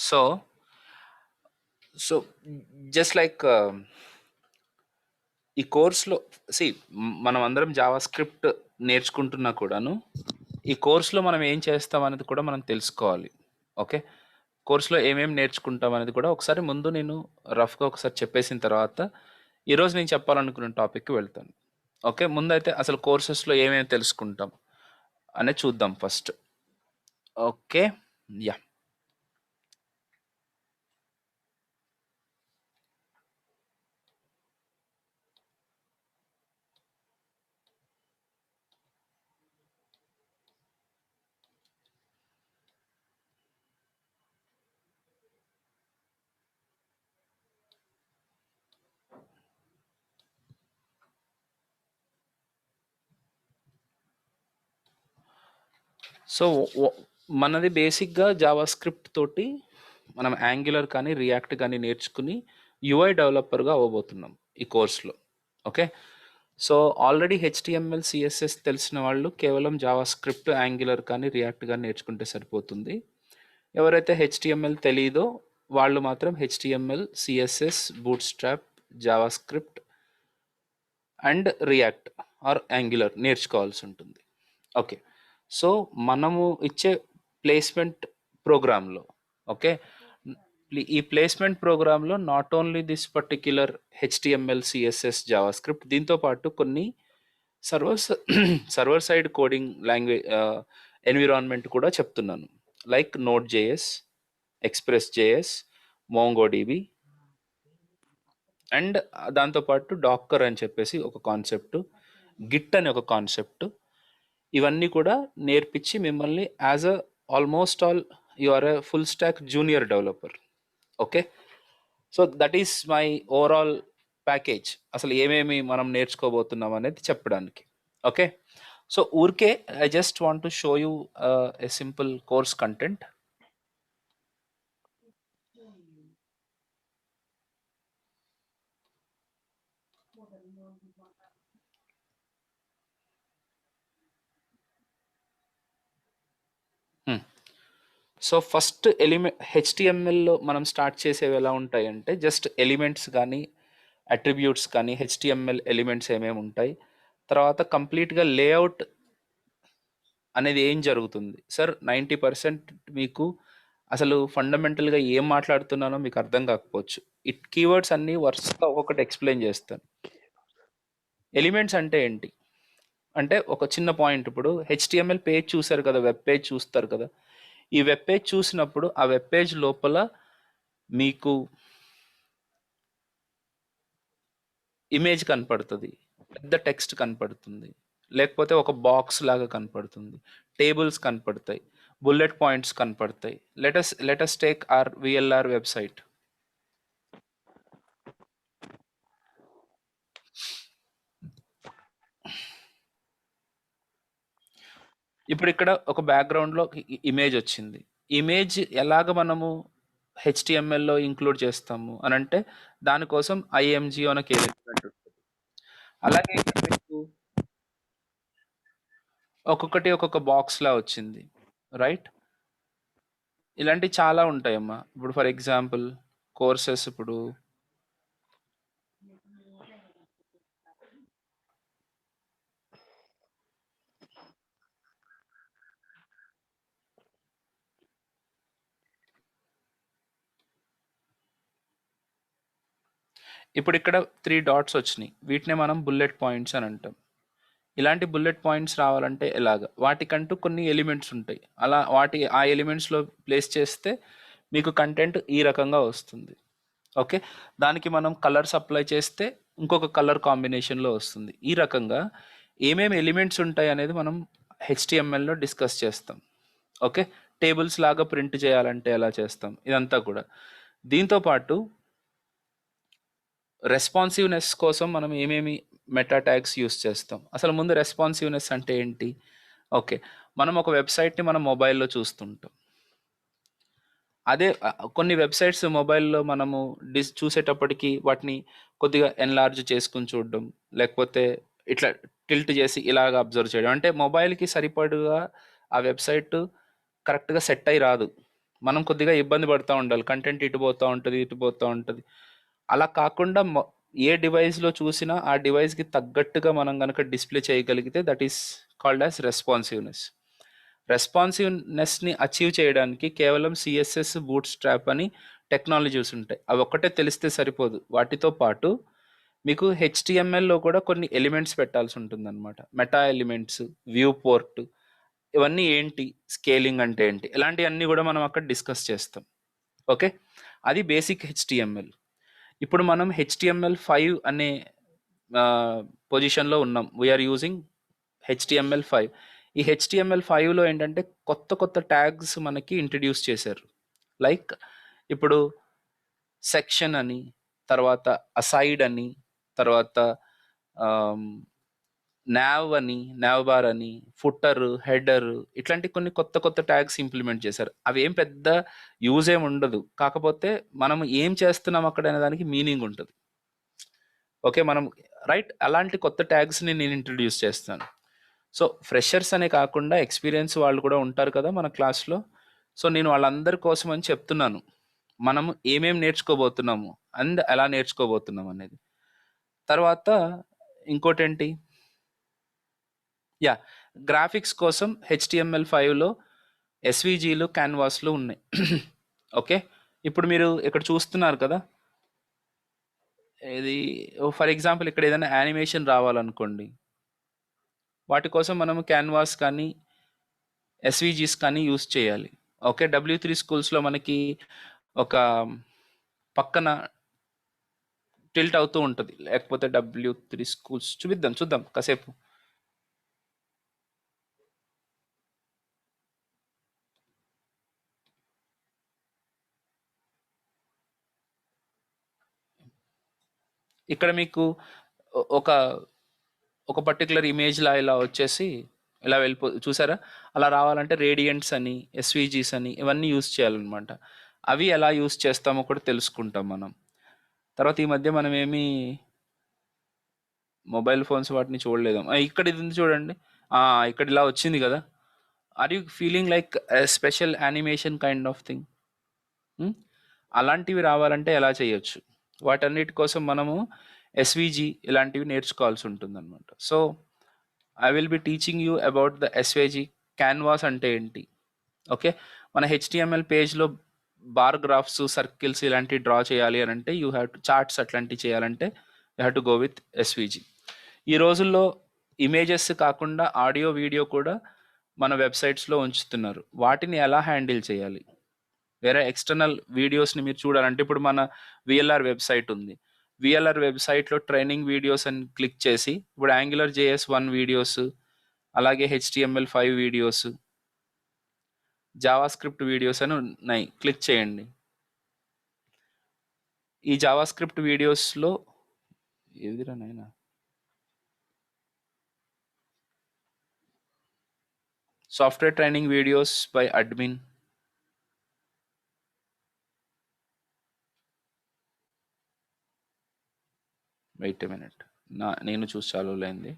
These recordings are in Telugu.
సో సో జస్ట్ లైక్ ఈ కోర్స్‌లో సీ మనం అందరం జావా స్క్రిప్ట్ నేర్చుకుంటున్నా కూడాను, ఈ కోర్స్‌లో మనం ఏం చేస్తాం అనేది కూడా మనం తెలుసుకోవాలి. ఓకే. కోర్స్‌లో ఏమేమి నేర్చుకుంటాం అనేది కూడా ఒకసారి ముందు నేను రఫ్‌గా ఒకసారి చెప్పేసిన తర్వాత, ఈరోజు నేను చెప్పాలనుకున్న టాపిక్‌కి వెళ్తాను. ఓకే. ముందైతే అసలు కోర్సెస్‌లో ఏమేమి తెలుసుకుంటాం అనేది చూద్దాం ఫస్ట్. ఓకే. యాహ్! సో, మనది బేసిక్‌గా జావా స్క్రిప్ట్ తోటి మనం యాంగులర్ కానీ, రియాక్ట్ కానీ నేర్చుకుని యూఐ డెవలపర్‌గా అవ్వబోతున్నాం ఈ కోర్స్‌లో. Okay. So, already HTML, CSS తెలిసిన వాళ్ళు కేవలం జావా స్క్రిప్ట్, యాంగులర్ కానీ, రియాక్ట్ గాని నేర్చుకుంటే సరిపోతుంది. ఎవరైతే హెచ్‌టీఎంఎల్ తెలీదో వాళ్ళు మాత్రం HTML, CSS, Bootstrap, JavaScript and React or Angular నేర్చుకోవాల్సి ఉంటుంది. ఓకే. సో మనము ఇచ్చే ప్లేస్మెంట్ ప్రోగ్రాంలో ఓకే ఈ ప్లేస్మెంట్ ప్రోగ్రాంలో not only this particular HTML CSS Java script దీంతో పాటు కొన్ని servers server side coding language environment కూడా చెప్తున్నాను. Like note JS, express JS, MongoDB and దాంతోపాటు డాక్కర్ అని చెప్పేసి ఒక కాన్సెప్ట్, గిట్ అని ఒక కాన్సెప్ట్, ఇవన్నీ కూడా నేర్పించి మిమ్మల్ని as a almost all you are a full stack junior developer. Okay. So that is my overall package. అసలు ఏమేమి మనం నేర్చుకోబోతున్నాం అనేది చెప్పడానికి. ఓకే. సో ఊరికే I just want to show you a simple course content. So first హెచ్టిఎంఎల్లో మనం స్టార్ట్ చేసేవి ఎలా ఉంటాయంటే జస్ట్ ఎలిమెంట్స్ కానీ అట్రిబ్యూట్స్ కానీ హెచ్టిఎంఎల్ ఎలిమెంట్స్ ఏమేమి ఉంటాయి, తర్వాత కంప్లీట్గా లేఅవుట్ అనేది ఏం జరుగుతుంది సార్. 90% మీకు అసలు ఫండమెంటల్గా ఏం మాట్లాడుతున్నానో మీకు అర్థం కాకపోవచ్చు. కీవర్డ్స్ అన్నీ వరుసగా ఒక్కొక్కటి ఎక్స్ప్లెయిన్ చేస్తాను. ఎలిమెంట్స్ అంటే ఏంటి అంటే ఒక చిన్న పాయింట్, ఇప్పుడు హెచ్టిఎంఎల్ పేజ్ చూసారు కదా, వెబ్ పేజ్ చూస్తారు కదా, ఈ వెబ్ పేజ్ చూసినప్పుడు ఆ వెబ్ పేజ్ లోపల మీకు ఇమేజ్ కనపడుతుంది, పెద్ద టెక్స్ట్ కనపడుతుంది, లేకపోతే ఒక బాక్స్ లాగా కనపడుతుంది, టేబుల్స్ కనపడతాయి, బుల్లెట్ పాయింట్స్ కనపడతాయి. Let us take R VLR website. ఇప్పుడు ఇక్కడ ఒక బ్యాక్గ్రౌండ్లో ఇమేజ్ వచ్చింది. ఇమేజ్ ఎలాగ మనము హెచ్టిఎంఎల్లో ఇంక్లూడ్ చేస్తాము అని అంటే దానికోసం ఐఎంజీ అనే ఎలిమెంట్ ఉంటుంది. అలాగే ఇక్కడ మీకు ఒక్కొక్కటి ఒక్కొక్క బాక్స్ లా వచ్చింది, రైట్. ఇలాంటివి చాలా ఉంటాయమ్మా. ఇప్పుడు ఫర్ ఎగ్జాంపుల్ కోర్సెస్, ఇప్పుడు ఇప్పుడు ఇక్కడ 3 డాట్స్ వచ్చినాయి, వీటినే మనం బుల్లెట్ పాయింట్స్ అని అంటాం. ఇలాంటి బుల్లెట్ పాయింట్స్ రావాలంటే ఎలాగ, వాటికంటూ కొన్ని ఎలిమెంట్స్ ఉంటాయి. అలా ఆ ఎలిమెంట్స్లో ప్లేస్ చేస్తే మీకు కంటెంట్ ఈ రకంగా వస్తుంది. ఓకే. దానికి మనం కలర్స్ అప్లై చేస్తే ఇంకొక కలర్ కాంబినేషన్లో వస్తుంది. ఈ రకంగా ఏమేమి ఎలిమెంట్స్ ఉంటాయి అనేది మనం హెచ్టిఎంఎల్లో డిస్కస్ చేస్తాం. ఓకే. టేబుల్స్ లాగా ప్రింట్ చేయాలంటే ఎలా చేస్తాం, ఇదంతా కూడా. దీంతో పాటు రెస్పాన్సివ్నెస్ కోసం మనం ఏమేమి మెటా ట్యాగ్స్ యూస్ చేస్తాం. అసలు ముందు రెస్పాన్సివ్నెస్ అంటే ఏంటి? ఓకే. మనం ఒక వెబ్సైట్ని మనం మొబైల్లో చూస్తుంటాం. అదే కొన్ని వెబ్సైట్స్ మొబైల్లో మనము చూసేటప్పటికి వాటిని కొద్దిగా ఎన్లార్జ్ చేసుకుని చూడడం, లేకపోతే ఇట్లా టిల్ట్ చేసి ఇలాగ అబ్జర్వ్ చేయడం. అంటే మొబైల్కి సరిపడుగా ఆ వెబ్సైట్ కరెక్ట్గా సెట్ అయి రాదు. మనం కొద్దిగా ఇబ్బంది పడతా ఉండాలి. కంటెంట్ ఇటు పోతా ఉంటది, ఇటు పోతా ఉంటది. అలా కాకుండా ఏ డివైస్‌లో చూసినా ఆ డివైస్‌కి తగ్గట్టుగా మనం గనక డిస్‌ప్లే చేయగలిగితే దట్ ఈస్ కాల్డ్ యాస్ రెస్పాన్సివ్‌నెస్. రెస్పాన్సివ్‌నెస్‌ని అచీవ్ చేయడానికి కేవలం సీఎస్ఎస్, బూట్‌స్ట్రాప్ అని టెక్నాలజీస్ ఉంటాయి. అవి ఒక్కటే తెలిస్తే సరిపోదు. వాటితో పాటు మీకు హెచ్‌టీఎంఎల్‌లో కూడా కొన్ని ఎలిమెంట్స్ పెట్టాల్సి ఉంటుందన్నమాట. మెటా ఎలిమెంట్స్, వ్యూ పోర్ట్ ఇవన్నీ ఏంటి? స్కేలింగ్ అంటే ఏంటి? ఇలాంటియన్నీ గూడా మనం అక్కడ డిస్కస్ చేస్తాం. ఓకే. అది బేసిక్ హెచ్‌టీఎంఎల్. ఇప్పుడు మనం హెచ్‌టీఎంఎల్5 అనే పొజిషన్‌లో ఉన్నాం. We are using HTML five. ఈ హెచ్‌టీఎంఎల్5లో ఏంటంటే కొత్త కొత్త ట్యాగ్స్ మనకి ఇంట్రడ్యూస్ చేశారు. లైక్ ఇప్పుడు సెక్షన్ అని, తర్వాత అసైడ్ అని, తర్వాత ఆహ్, నావ్ బార్ అని, ఫుటర్, హెడర్ ఇట్లాంటి కొన్ని కొత్త కొత్త ట్యాగ్స్ ఇంప్లిమెంట్ చేశారు. అవేం పెద్ద యూజ్ ఏమి ఉండదు. కాకపోతే మనం ఏం చేస్తున్నాం అక్కడ అనే దానికి మీనింగ్ ఉంటది. ఓకే. మనం రైట్ అలాంటి కొత్త ట్యాగ్స్‌ని నేను ఇంట్రడ్యూస్ చేస్తాను. సో, ఫ్రెషర్స్ అనే కాకుండా ఎక్స్‌పీరియన్స్ వాళ్ళు కూడా ఉంటారు కదా మన క్లాస్‌లో. సో, నేను వాళ్ళందరి కోసం అని చెప్తున్నాను. మనము ఏమేం నేర్చుకోబోతున్నాము అండ్ ఎలా నేర్చుకోబోతున్నాం అనేది. తర్వాత ఇంకోటేంటి? యాహ్! గ్రాఫిక్స్ కోసం హెచ్‌టీఎంఎల్5లో ఎస్‌వీజీలు, క్యాన్వాస్‌లు ఉన్నాయి. ఓకే. ఇప్పుడు మీరు ఇక్కడ చూస్తున్నారు కదా! ఇది ఫర్ ఎగ్జాంపుల్ ఇక్కడ ఏదైనా యానిమేషన్ రావాలనుకోండి. వాటి కోసం మనము క్యాన్వాస్ కానీ, ఎస్‌వీజీస్ కానీ యూజ్ చేయాలి. ఓకే. డబ్ల్యూ3 స్కూల్స్‌లో మనకి ఒక పక్కన టిల్ట్ అవుతూ ఉంటది. లేకపోతే డబ్ల్యూ3 స్కూల్స్ చూద్దాం కాసేపు. ఇక్కడ మీకు ఒక ఒక పర్టిక్యులర్ ఇమేజ్‌లా ఇలా వచ్చేసి ఇలా చూసారా? అలా రావాలంటే రేడియంట్స్ అని, ఎస్‌వీజీస్ అని ఇవన్నీ యూజ్ చేయాలనమాట. అవి ఎలా యూజ్ చేస్తామో కూడా తెలుసుకుంటాం మనం. తర్వాత ఈ మధ్య మనమేమి మొబైల్ ఫోన్స్ వాటిని చూడలేదు. ఇక్కడ ఇది ఉంది చూడండి. ఆ! ఇక్కడ ఇలా వచ్చింది గదా! Are you feeling like a special animation kind of thing? Hmm. అలాంటివి రావాలంటే ఎలా చేయొచ్చు? వాటన్నిటి కోసం మనము ఎస్‌వీజీ ఇలాంటివి నేర్చుకోవాల్సి ఉంటుందన్నమాట. So, I will be teaching you about the SVG. Canvas అంటే ఏంటి? ఓకే. మన హెచ్‌టీఎంఎల్ పేజ్‌లో బార్ గ్రాఫ్స్, సర్కిల్స్ ఇలాంటివి డ్రా చేయాలి అనంటే యూ హావ్ టు చార్ట్స్ అట్లాంటివి చేయాలంటే you have to go with SVG. ఈ రోజుల్లో ఇమేజెస్ కాకుండా ఆడియో, వీడియో కూడా మన వెబ్‌సైట్స్‌లో ఉంచుతున్నారు. వాటిని ఎలా హ్యాండిల్ చేయాలి? వేరే ఎక్స్టర్నల్ వీడియోస్‌ని మీరు చూడాలంటే ఇప్పుడు మన వీఎల్ఆర్ వెబ్‌సైట్ ఉంది. వీఎల్ఆర్ వెబ్‌సైట్‌లో ట్రైనింగ్ వీడియోస్ అని క్లిక్ చేసి ఇప్పుడు యాంగులర్ జేఎస్1 వీడియోస్, అలాగే హెచ్‌టీఎంఎల్5 వీడియోస్, జావాస్క్రిప్ట్ వీడియోస్ అని ఉన్నాయి. క్లిక్ చేయండి. ఈ జావాస్క్రిప్ట్ వీడియోస్‌లో ఏదిరా నాయనా? Software training videos by admin. Wait a minute. నేను చూసి చాలా రోజులైంది.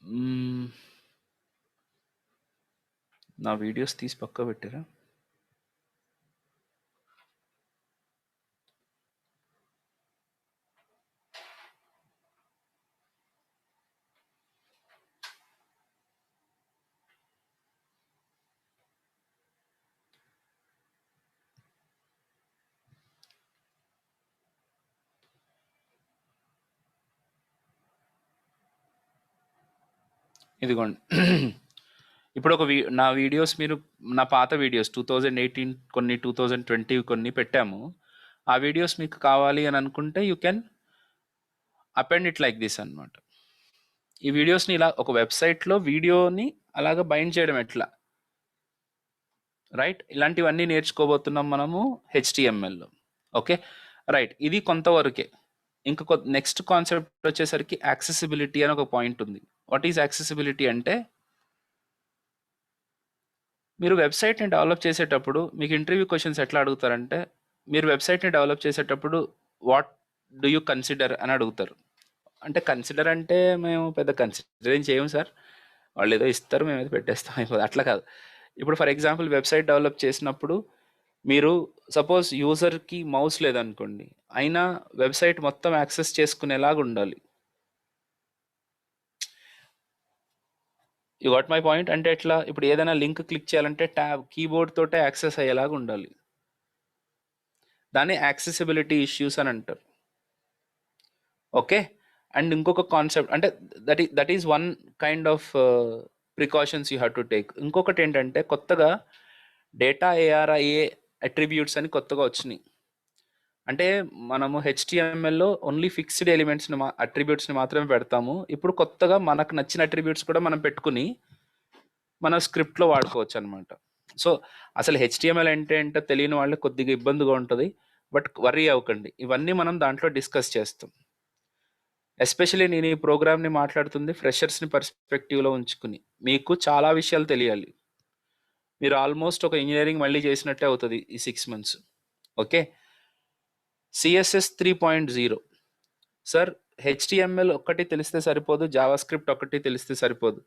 హ్మ్. నా వీడియోస్ తీసి పక్కకు పెట్టారా? ఇదిగోండి. ఇప్పుడు ఒక నా వీడియోస్ మీరు నా పాత వీడియోస్ 2018 కొన్ని, 2020 కొన్ని పెట్టాము. ఆ వీడియోస్ మీకు కావాలి అని అనుకుంటే you can append it like this అన్నమాట. ఈ వీడియోస్‌ని ఇలా ఒక వెబ్‌సైట్‌లో వీడియోని అలాగా బైండ్ చేయడం ఎట్లా? రైట్? ఇలాంటివన్నీ నేర్చుకోబోతున్నాం మనము హెచ్‌టీఎంఎల్‌లో. ఓకే. రైట్. ఇది కొంతవరకే. ఇంక నెక్స్ట్ కాన్సెప్ట్ వచ్చేసరికి యాక్సెసిబిలిటీ అని ఒక పాయింట్ ఉంది. వాట్ ఈస్ యాక్సెసిబిలిటీ అంటే మీరు వెబ్‌సైట్‌ని డెవలప్ చేసేటప్పుడు మీకు ఇంటర్వ్యూ క్వెషన్స్ ఎట్లా అడుగుతారంటే, మీరు వెబ్‌సైట్‌ని డెవలప్ చేసేటప్పుడు వాట్ డు యూ కన్సిడర్ అని అడుగుతారు. అంటే కన్సిడర్ అంటే మేము పెద్ద కన్సిడర్ ఏం చేయము సార్. వాళ్ళేదో ఇస్తారు మేమేదో పెట్టేస్తాం అయిపోతది. అట్లా కాదు. ఇప్పుడు ఫర్ ఎగ్జాంపుల్ వెబ్సైట్ డెవలప్ చేసినప్పుడు మీరు సపోజ్ యూజర్కి మౌస్ లేదనుకోండి, అయినా వెబ్సైట్ మొత్తం యాక్సెస్ చేసుకునేలాగా ఉండాలి. You got my point? అంటే ఎట్లా, ఇప్పుడు ఏదైనా లింక్ క్లిక్ చేయాలంటే ట్యాబ్ కీబోర్డ్ తోటే యాక్సెస్ అయ్యేలాగా ఉండాలి. దాన్ని యాక్సెసిబిలిటీ ఇష్యూస్ అని అంటారు. ఓకే. అండ్ ఇంకొక కాన్సెప్ట్ అంటే that is one kind of precautions you have to take. ఇంకొకటి ఏంటంటే కొత్తగా డేటా ఏఆర్ఐఏ అట్రిబ్యూట్స్ అని కొత్తగా వచ్చినాయి. అంటే మనము హెచ్టిఎంఎల్లో ఓన్లీ ఫిక్స్డ్ ఎలిమెంట్స్ని అట్రిబ్యూట్స్ని మాత్రమే పెడతాము. ఇప్పుడు కొత్తగా మనకు నచ్చిన అట్రిబ్యూట్స్ కూడా మనం పెట్టుకుని మన స్క్రిప్ట్లో వాడుకోవచ్చు అనమాట. సో అసలు హెచ్టిఎంఎల్ అంటే ఏంటో తెలియని వాళ్ళకి కొద్దిగా ఇబ్బందిగా ఉంటుంది. బట్ వర్రీ అవ్వకండి, ఇవన్నీ మనం దాంట్లో డిస్కస్ చేస్తాం. ఎస్పెషలీ నేను ఈ ప్రోగ్రామ్ని మాట్లాడుతుంది ఫ్రెషర్స్ని పర్స్పెక్టివ్లో ఉంచుకుని. మీకు చాలా విషయాలు తెలియాలి. మీరు ఆల్మోస్ట్ ఒక ఇంజనీరింగ్ మళ్ళీ చేసినట్టే అవుతుంది ఈ 6 months. Okay. CSS 3.0. Sir, HTML ఒక్కటి తెలిస్తే సరిపోదు, జావా స్క్రిప్ట్ ఒక్కటి తెలిస్తే సరిపోదు.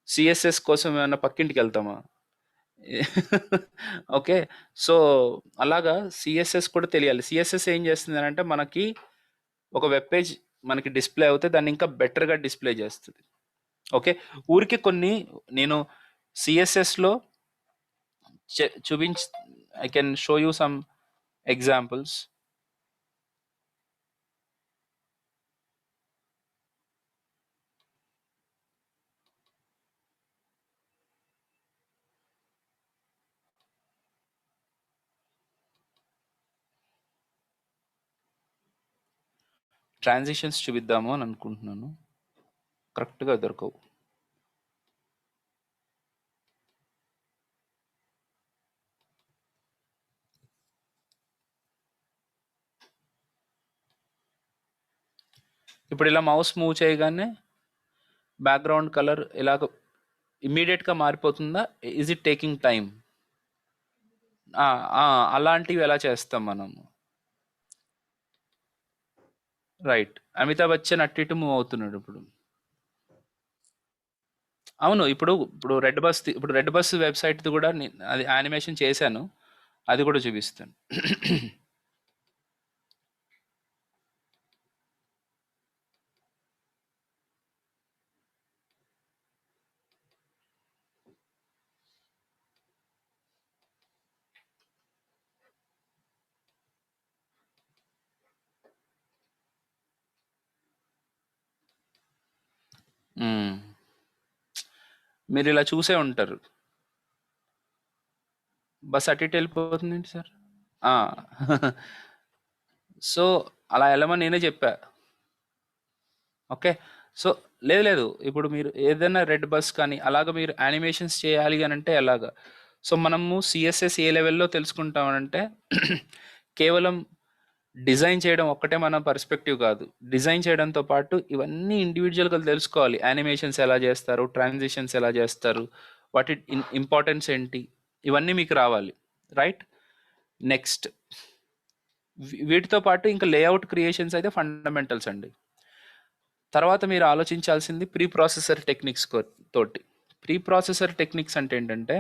సిఎస్ఎస్ కోసం ఏమైనా పక్కింటికి వెళ్తామా? ఓకే. సో అలాగా సిఎస్ఎస్ కూడా తెలియాలి. సిఎస్ఎస్ ఏం చేస్తుంది అంటే మనకి ఒక వెబ్ పేజ్ మనకి డిస్ప్లే అవుతే దాన్ని ఇంకా బెటర్గా డిస్ప్లే చేస్తుంది. ఓకే. ఊరికి కొన్ని నేను సిఎస్ఎస్లో చూపించి I can show you some examples. Transitions చూపిద్దాము అని అనుకుంటున్నాను, కరెక్ట్గా దొరకవు. ఇప్పుడు ఇలా మౌస్ మూవ్ చేయగానే బ్యాక్గ్రౌండ్ కలర్ ఇలాగ ఇమ్మీడియట్గా మారిపోతుందా? Is it taking time? అలాంటివి ఎలా చేస్తాం మనము? రైట్. అమితాబ్ బచ్చన్ అటు ఇటు మూవ్ అవుతున్నాడు ఇప్పుడు. అవును. ఇప్పుడు రెడ్ బస్ వెబ్సైట్ కూడా అది యానిమేషన్ చేశాను, అది కూడా చూపిస్తాను. మీరు ఇలా చూసే ఉంటారు. బస్ అటు ఇటు వెళ్ళిపోతుందండి సార్. సో అలా వెళ్ళమని నేనే చెప్పా. ఓకే. సో లేదు, ఇప్పుడు మీరు ఏదైనా రెడ్ బస్ కానీ అలాగ మీరు యానిమేషన్స్ చేయాలి అని అంటే ఎలాగా? సో మనము సిఎస్ఎస్ ఏ లెవెల్లో తెలుసుకుంటామనంటే కేవలం డిజైన్ చేయడం ఒక్కటే మన పర్స్పెక్టివ్ కాదు. డిజైన్ చేయడంతో పాటు ఇవన్నీ ఇండివిజువల్గా తెలుసుకోవాలి. యానిమేషన్స్ ఎలా చేస్తారు, ట్రాన్సిషన్స్ ఎలా చేస్తారు, వాటి ఇంపార్టెన్స్ ఏంటి, ఇవన్నీ మీకు రావాలి. రైట్. నెక్స్ట్ వీటితో పాటు ఇంకా లేఅవుట్ క్రియేషన్స్ అయితే ఫండమెంటల్స్ అండి. తర్వాత మీరు ఆలోచించాల్సింది ప్రీ ప్రాసెసర్ టెక్నిక్స్ తోటి. ప్రీ ప్రాసెసర్ టెక్నిక్స్ అంటే ఏంటంటే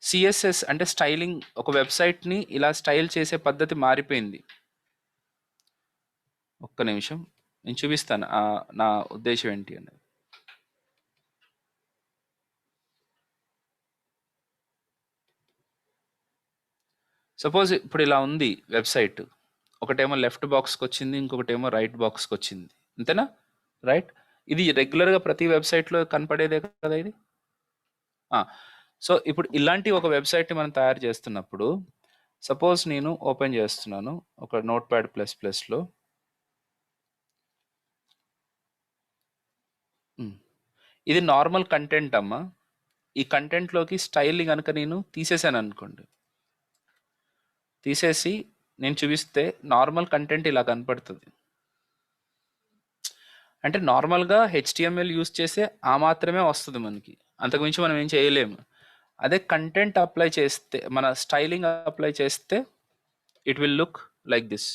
సిఎస్ఎస్ అంటే స్టైలింగ్. ఒక వెబ్సైట్ని ఇలా స్టైల్ చేసే పద్ధతి మారిపోయింది. ఒక్క నిమిషం నేను చూపిస్తాను నా ఉద్దేశం ఏంటి అనేది. సపోజ్ ఇప్పుడు ఇలా ఉంది వెబ్సైట్, ఒకటేమో లెఫ్ట్ బాక్స్కి వచ్చింది, ఇంకొకటేమో రైట్ బాక్స్కి వచ్చింది, అంతేనా? రైట్. ఇది రెగ్యులర్గా ప్రతి వెబ్సైట్లో కనపడేదే కదా ఇది. సో ఇప్పుడు ఇలాంటి ఒక వెబ్సైట్ని మనం తయారు చేస్తున్నప్పుడు సపోజ్ నేను ఓపెన్ చేస్తున్నాను ఒక నోట్ ప్యాడ్ ప్లస్ ప్లస్లో. ఇది నార్మల్ కంటెంట్ అమ్మా. ఈ కంటెంట్లోకి స్టైల్ కనుక నేను తీసేసాను అనుకోండి, తీసేసి నేను చూపిస్తే నార్మల్ కంటెంట్ ఇలా కనపడుతుంది. అంటే నార్మల్గా హెచ్టిఎంఎల్ యూస్ చేస్తే ఆ మాత్రమే వస్తుంది మనకి, అంతకుమించి మనం ఏం చేయలేము. అదే కంటెంట్ అప్లై చేస్తే, మన స్టైలింగ్ అప్లై చేస్తే it will look like this.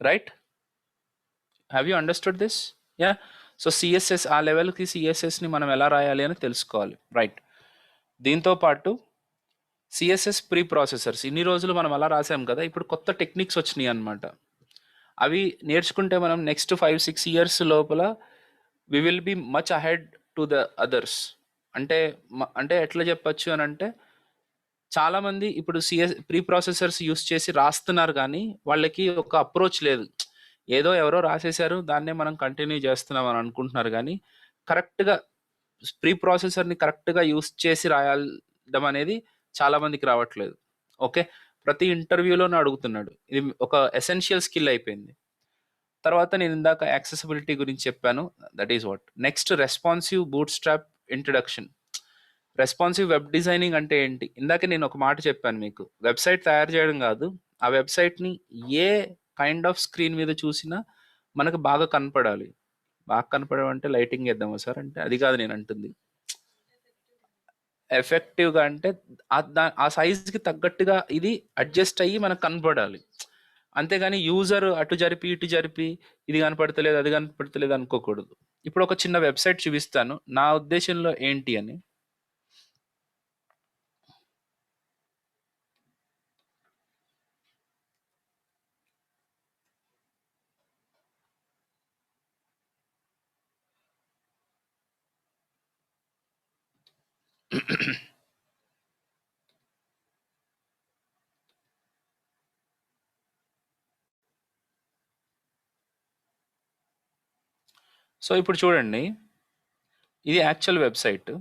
Right. Have you understood this? Yeah. So CSS ఆ లెవెల్కి సిఎస్ఎస్ని మనం ఎలా రాయాలి అని తెలుసుకోవాలి, రైట్. దీంతో పాటు సిఎస్ఎస్ ప్రీ ప్రాసెసర్స్ ఇన్ని రోజులు మనం అలా రాసాం కదా, ఇప్పుడు కొత్త టెక్నిక్స్ వచ్చినాయి అనమాట. అవి నేర్చుకుంటే మనం నెక్స్ట్ 5-6 ఇయర్స్ లోపల we will be much ahead to the others. అంటే అంటే ఎట్లా చెప్పచ్చు అని అంటే, చాలామంది ఇప్పుడు ప్రీ ప్రాసెసర్స్ యూస్ చేసి రాస్తున్నారు కానీ వాళ్ళకి ఒక అప్రోచ్ లేదు. ఏదో ఎవరో రాసేశారు దాన్నే మనం కంటిన్యూ చేస్తున్నాం అని అనుకుంటున్నారు కానీ కరెక్ట్గా ప్రీ ప్రాసెసర్ని కరెక్ట్గా యూస్ చేసి రాయడం అనేది చాలామందికి రావట్లేదు. ఓకే, ప్రతి ఇంటర్వ్యూలోనూ అడుగుతున్నాడు, ఇది ఒక ఎసెన్షియల్ స్కిల్ అయిపోయింది. తర్వాత నేను ఇందాక యాక్సెసిబిలిటీ గురించి చెప్పాను, that is what. Next responsive boot strap introduction. Responsive web designing అంటే ఏంటి? ఇందాక నేను ఒక మాట చెప్పాను మీకు, వెబ్సైట్ తయారు చేయడం కాదు, ఆ వెబ్సైట్ని ఏ కైండ్ ఆఫ్ స్క్రీన్ మీద చూసినా మనకు బాగా కనపడాలి. బాగా కనపడడం అంటే లైటింగ్ వేద్దామా సార్ అంటే అది కాదు నేను అంటుంది. ఎఫెక్టివ్గా అంటే ఆ సైజ్కి తగ్గట్టుగా ఇది అడ్జస్ట్ అయ్యి మనకు కనపడాలి. అంతేగాని యూజర్ అటు జరిపి ఇటు జరిపి ఇది కనపడతలేదు అది కనపడతలేదు అనుకోకూడదు. ఇప్పుడు ఒక చిన్న వెబ్సైట్ చూపిస్తాను నా ఉద్దేశంలో ఏంటి అని. సో ఇప్పుడు చూడండి, ఇది యాక్చువల్ వెబ్సైట్.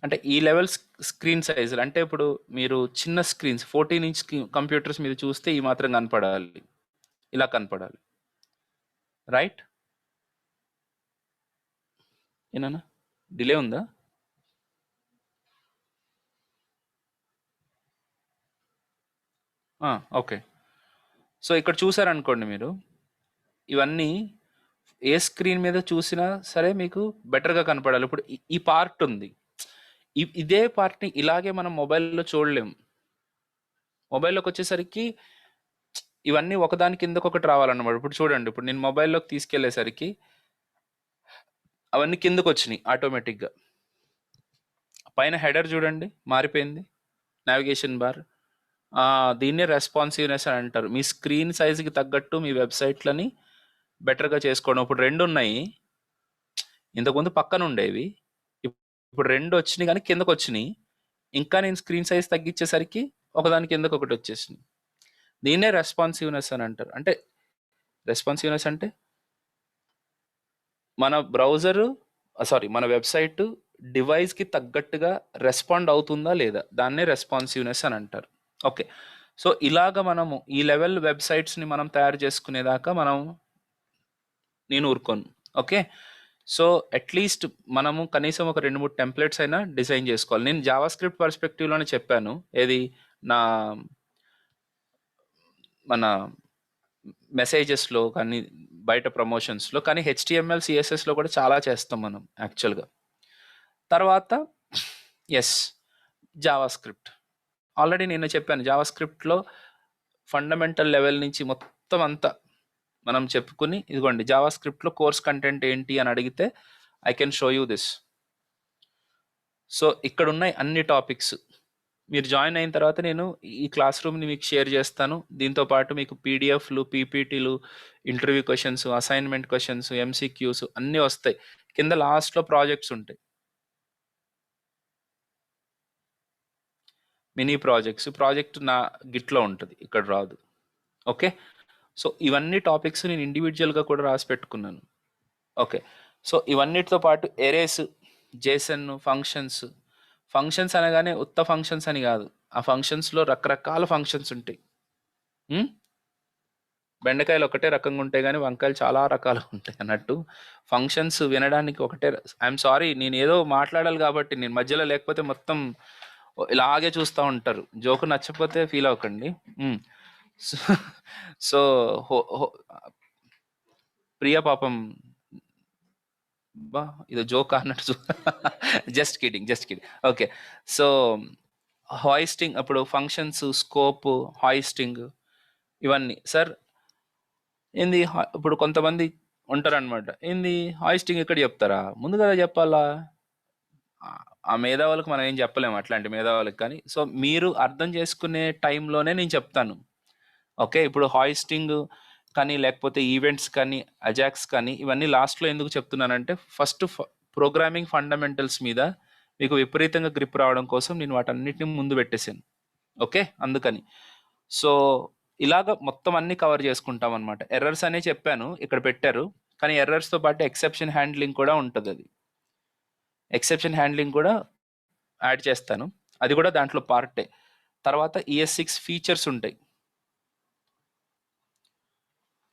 అంటే ఈ లెవెల్ స్క్రీన్ సైజులు అంటే ఇప్పుడు మీరు చిన్న స్క్రీన్స్ 14 ఇంచ్ కంప్యూటర్స్ మీద చూస్తే ఈ మాత్రం కనపడాలి, ఇలా కనపడాలి, రైట్? ఏనా డిలే ఉందా? ఓకే. సో ఇక్కడ చూసారనుకోండి మీరు, ఇవన్నీ ఏ స్క్రీన్ మీద చూసినా సరే మీకు బెటర్గా కనపడాలి. ఇప్పుడు ఈ పార్ట్ ఉంది, ఇదే పార్ట్ని ఇలాగే మనం మొబైల్లో చూడలేము. మొబైల్లోకి వచ్చేసరికి ఇవన్నీ ఒకదాని కిందకు ఒకటి రావాలన్నమాట. ఇప్పుడు చూడండి, ఇప్పుడు నేను మొబైల్లోకి తీసుకెళ్లేసరికి అవన్నీ కిందకు వచ్చినాయి ఆటోమేటిక్గా. పైన హెడర్ చూడండి మారిపోయింది, నావిగేషన్ బార్. దీన్నే రెస్పాన్సివ్నెస్ అని అంటారు. మీ స్క్రీన్ సైజుకి తగ్గట్టు మీ వెబ్సైట్లని బెటర్గా చేసుకోవడం. ఇప్పుడు రెండు ఉన్నాయి, ఇంతకుముందు పక్కన ఉండేవి, ఇప్పుడు రెండు వచ్చినాయి కానీ కిందకు వచ్చినాయి. ఇంకా నేను స్క్రీన్ సైజ్ తగ్గించేసరికి ఒకదాని కిందకు ఒకటి వచ్చేసింది. దీన్నే రెస్పాన్సివ్నెస్ అని అంటారు. అంటే రెస్పాన్సివ్నెస్ అంటే మన బ్రౌజరు మన వెబ్సైట్ డివైస్కి తగ్గట్టుగా రెస్పాండ్ అవుతుందా లేదా, దాన్నే రెస్పాన్సివ్నెస్ అని అంటారు. ఓకే, సో ఇలాగ మనము ఈ లెవెల్ వెబ్సైట్స్ని మనం తయారు చేసుకునేదాకా నేను ఊరుకోను. ఓకే, సో అట్లీస్ట్ మనము కనీసం ఒక 2-3 టెంప్లెట్స్ అయినా డిజైన్ చేసుకోవాలి. నేను జావా స్క్రిప్ట్ పర్స్పెక్టివ్లోనే చెప్పాను, ఏది మన మెసేజెస్లో కానీ బయట ప్రమోషన్స్లో, కానీ హెచ్టిఎంఎల్ సిఎస్ఎస్లో కూడా చాలా చేస్తాం మనం యాక్చువల్గా. తర్వాత జావా స్క్రిప్ట్ ఆల్రెడీ నేను చెప్పాను, జావా స్క్రిప్ట్లో ఫండమెంటల్ లెవెల్ నుంచి మొత్తం అంతా మనం చెప్పుకుని, ఇదిగోండి జావా స్క్రిప్ట్లో కోర్స్ కంటెంట్ ఏంటి అని అడిగితే I can show you this. So ఇక్కడ ఉన్నాయి అన్ని టాపిక్స్. మీరు జాయిన్ అయిన తర్వాత నేను ఈ క్లాస్ రూమ్ని మీకు షేర్ చేస్తాను. దీంతో పాటు మీకు పీడిఎఫ్లు, పీపీటీలు, interview questions, assignment questions, MCQs అన్నీ వస్తాయి. కింద లాస్ట్లో ప్రాజెక్ట్స్ ఉంటాయి, మినీ ప్రాజెక్ట్ నా గిట్లో ఉంటుంది, ఇక్కడ రాదు. ఓకే, సో ఇవన్నీ టాపిక్స్ నేను ఇండివిజువల్గా కూడా రాసి పెట్టుకున్నాను. ఓకే, సో ఇవన్నిటితో పాటు ఎరేస్, జేసన్, ఫంక్షన్స్ అనగానే ఉత్త ఫంక్షన్స్ అని కాదు, ఆ ఫంక్షన్స్లో రకరకాల ఫంక్షన్స్ ఉంటాయి. బెండకాయలు ఒకటే రకంగా ఉంటాయి కానీ వంకాయలు చాలా రకాలు ఉంటాయి అన్నట్టు. ఫంక్షన్స్ వినడానికి ఒకటే. ఐఎమ్ సారీ, నేను ఏదో మాట్లాడాలి కాబట్టి నేను మధ్యలో, లేకపోతే మొత్తం ఇలాగే చూస్తూ ఉంటారు. జోకు నచ్చకపోతే ఫీల్ అవ్వకండి. సో ప్రియ పాపం బా ఇది జోక్ అన్నట్టు, just kidding. Okay, so hoisting, అప్పుడు ఫంక్షన్స్, స్కోప్, హాయిస్టింగ్, ఇవన్నీ సార్ ఏంది. ఇప్పుడు కొంతమంది ఉంటారనమాట. ఏంది హాయిస్టింగ్ ఎక్కడ చెప్తారా? ముందు కదా చెప్పాలా. ఆ మేధావులకు మనం ఏం చెప్పలేము, అట్లాంటి మేధావులకు. కానీ సో మీరు అర్థం చేసుకునే టైంలోనే నేను చెప్తాను. ఓకే, ఇప్పుడు హాయిస్టింగ్ కానీ లేకపోతే ఈవెంట్స్ కానీ అజాక్స్ కానీ ఇవన్నీ లాస్ట్లో ఎందుకు చెప్తున్నానంటే ఫస్ట్ ప్రోగ్రామింగ్ ఫండమెంటల్స్ మీద మీకు విపరీతంగా గ్రిప్ రావడం కోసం నేను వాటన్నిటిని ముందు పెట్టేశాను. ఓకే, అందుకని సో ఇలాగ మొత్తం అన్ని కవర్ చేసుకుంటాం అనమాట. ఎర్రర్స్ అనే చెప్పాను ఇక్కడ పెట్టారు, కానీ ఎర్రర్స్తో పాటు ఎక్సెప్షన్ హ్యాండ్లింగ్ కూడా ఉంటుంది. అది ఎక్సెప్షన్ హ్యాండ్లింగ్ కూడా యాడ్ చేస్తాను, అది కూడా దాంట్లో పార్టే. తర్వాత ES6 ఫీచర్స్ ఉంటాయి.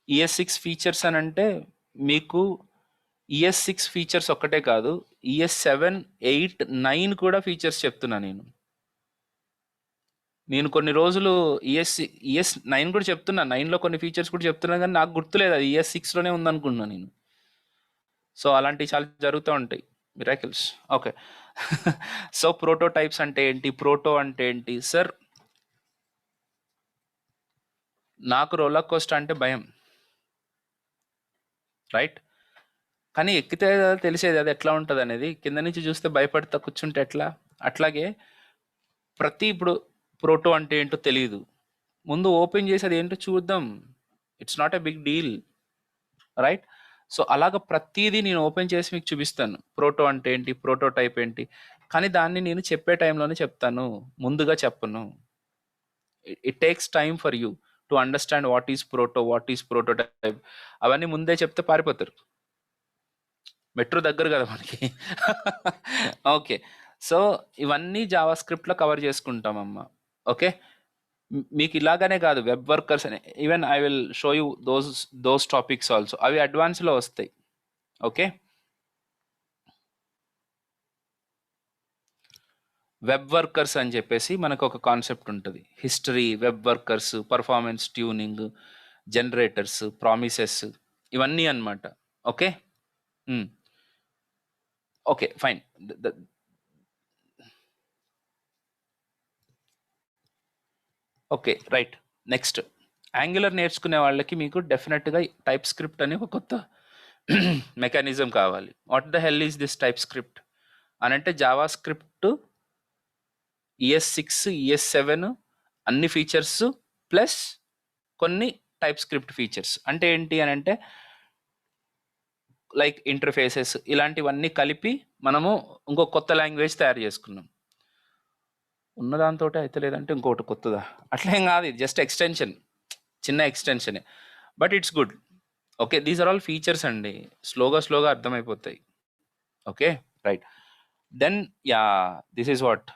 ES6 ఫీచర్స్ అని అంటే మీకు ES6 ఫీచర్స్ ఒక్కటే కాదు, ES7, 8, 9 కూడా ఫీచర్స్ చెప్తున్నా నేను. నేను కొన్ని రోజులు ES9 కూడా చెప్తున్నా, 9లో కొన్ని ఫీచర్స్ కూడా చెప్తున్నా, కానీ నాకు గుర్తులేదు అది ES6లోనే ఉందనుకున్నా నేను. సో అలాంటివి చాలా జరుగుతూ ఉంటాయి, మిరాకిల్స్. ఓకే. సో ప్రోటోటైప్స్ అంటే ఏంటి, ప్రోటో అంటే ఏంటి సార్? నాకు రోలర్ కోస్టర్ అంటే భయం, రైట్? కానీ ఎక్కితే కదా తెలిసేది అది ఎట్లా ఉంటుంది అనేది. కింద నుంచి చూస్తే భయపడతా కూర్చుంటే ఎట్లా? అట్లాగే ఇప్పుడు ప్రోటో అంటే ఏంటో తెలియదు, ముందు ఓపెన్ చేసి అది ఏంటో చూద్దాం. It's not a big deal, right? So అలాగ ప్రతిదీ నేను ఓపెన్ చేసి మీకు చూపిస్తాను, ప్రోటో అంటే ఏంటి, ప్రోటోటైప్ ఏంటి. కానీ దాన్ని నేను చెప్పే టైంలోనే చెప్తాను, ముందుగా చెప్పను. It takes time for you to understand what is proto, what is prototype. అవన్నీ ముందే చెప్తే పారిపోతారు. మెట్రో దగ్గర కదా మనకి. ఓకే, సో ఇవన్నీ జావా స్క్రిప్ట్లో కవర్ చేసుకుంటామమ్మా. ఓకే, మీకు ఇలాగనే కాదు, వెబ్ వర్కర్స్ అని, even I will show you those topics also, అవి అడ్వాన్స్లో వస్తాయి. ఓకే, వెబ్ వర్కర్స్ అని చెప్పేసి మనకు ఒక కాన్సెప్ట్ ఉంటుంది. History, web workers, performance tuning, generators, promises, ఇవన్నీ అన్నమాట. Okay. Okay fine. Okay right. Next, angular నేర్చుకునే వాళ్ళకి మీకు డెఫినెట్గా టైప్ స్క్రిప్ట్ అనే ఒక కొత్త మెకానిజం కావాలి. What the hell is this type script అని అంటే, జావా స్క్రిప్ట్ ES6, ES7 అన్ని ఫీచర్స్ ప్లస్ కొన్ని టైప్ స్క్రిప్ట్ ఫీచర్స్. అంటే ఏంటి అని అంటే, లైక్ ఇంటర్ఫేసెస్ ఇలాంటివన్నీ కలిపి మనము ఇంకో కొత్త లాంగ్వేజ్ తయారు చేసుకున్నాం. ఉన్నదాంతో అయితే లేదంటే ఇంకోటి కొత్తదా, అట్లేం కాదు, ఇది జస్ట్ ఎక్స్టెన్షన్, చిన్న ఎక్స్టెన్షనే, but it's good. Okay, these are all features అండి, స్లోగా అర్థమైపోతాయి. Okay right. Then yeah, this is what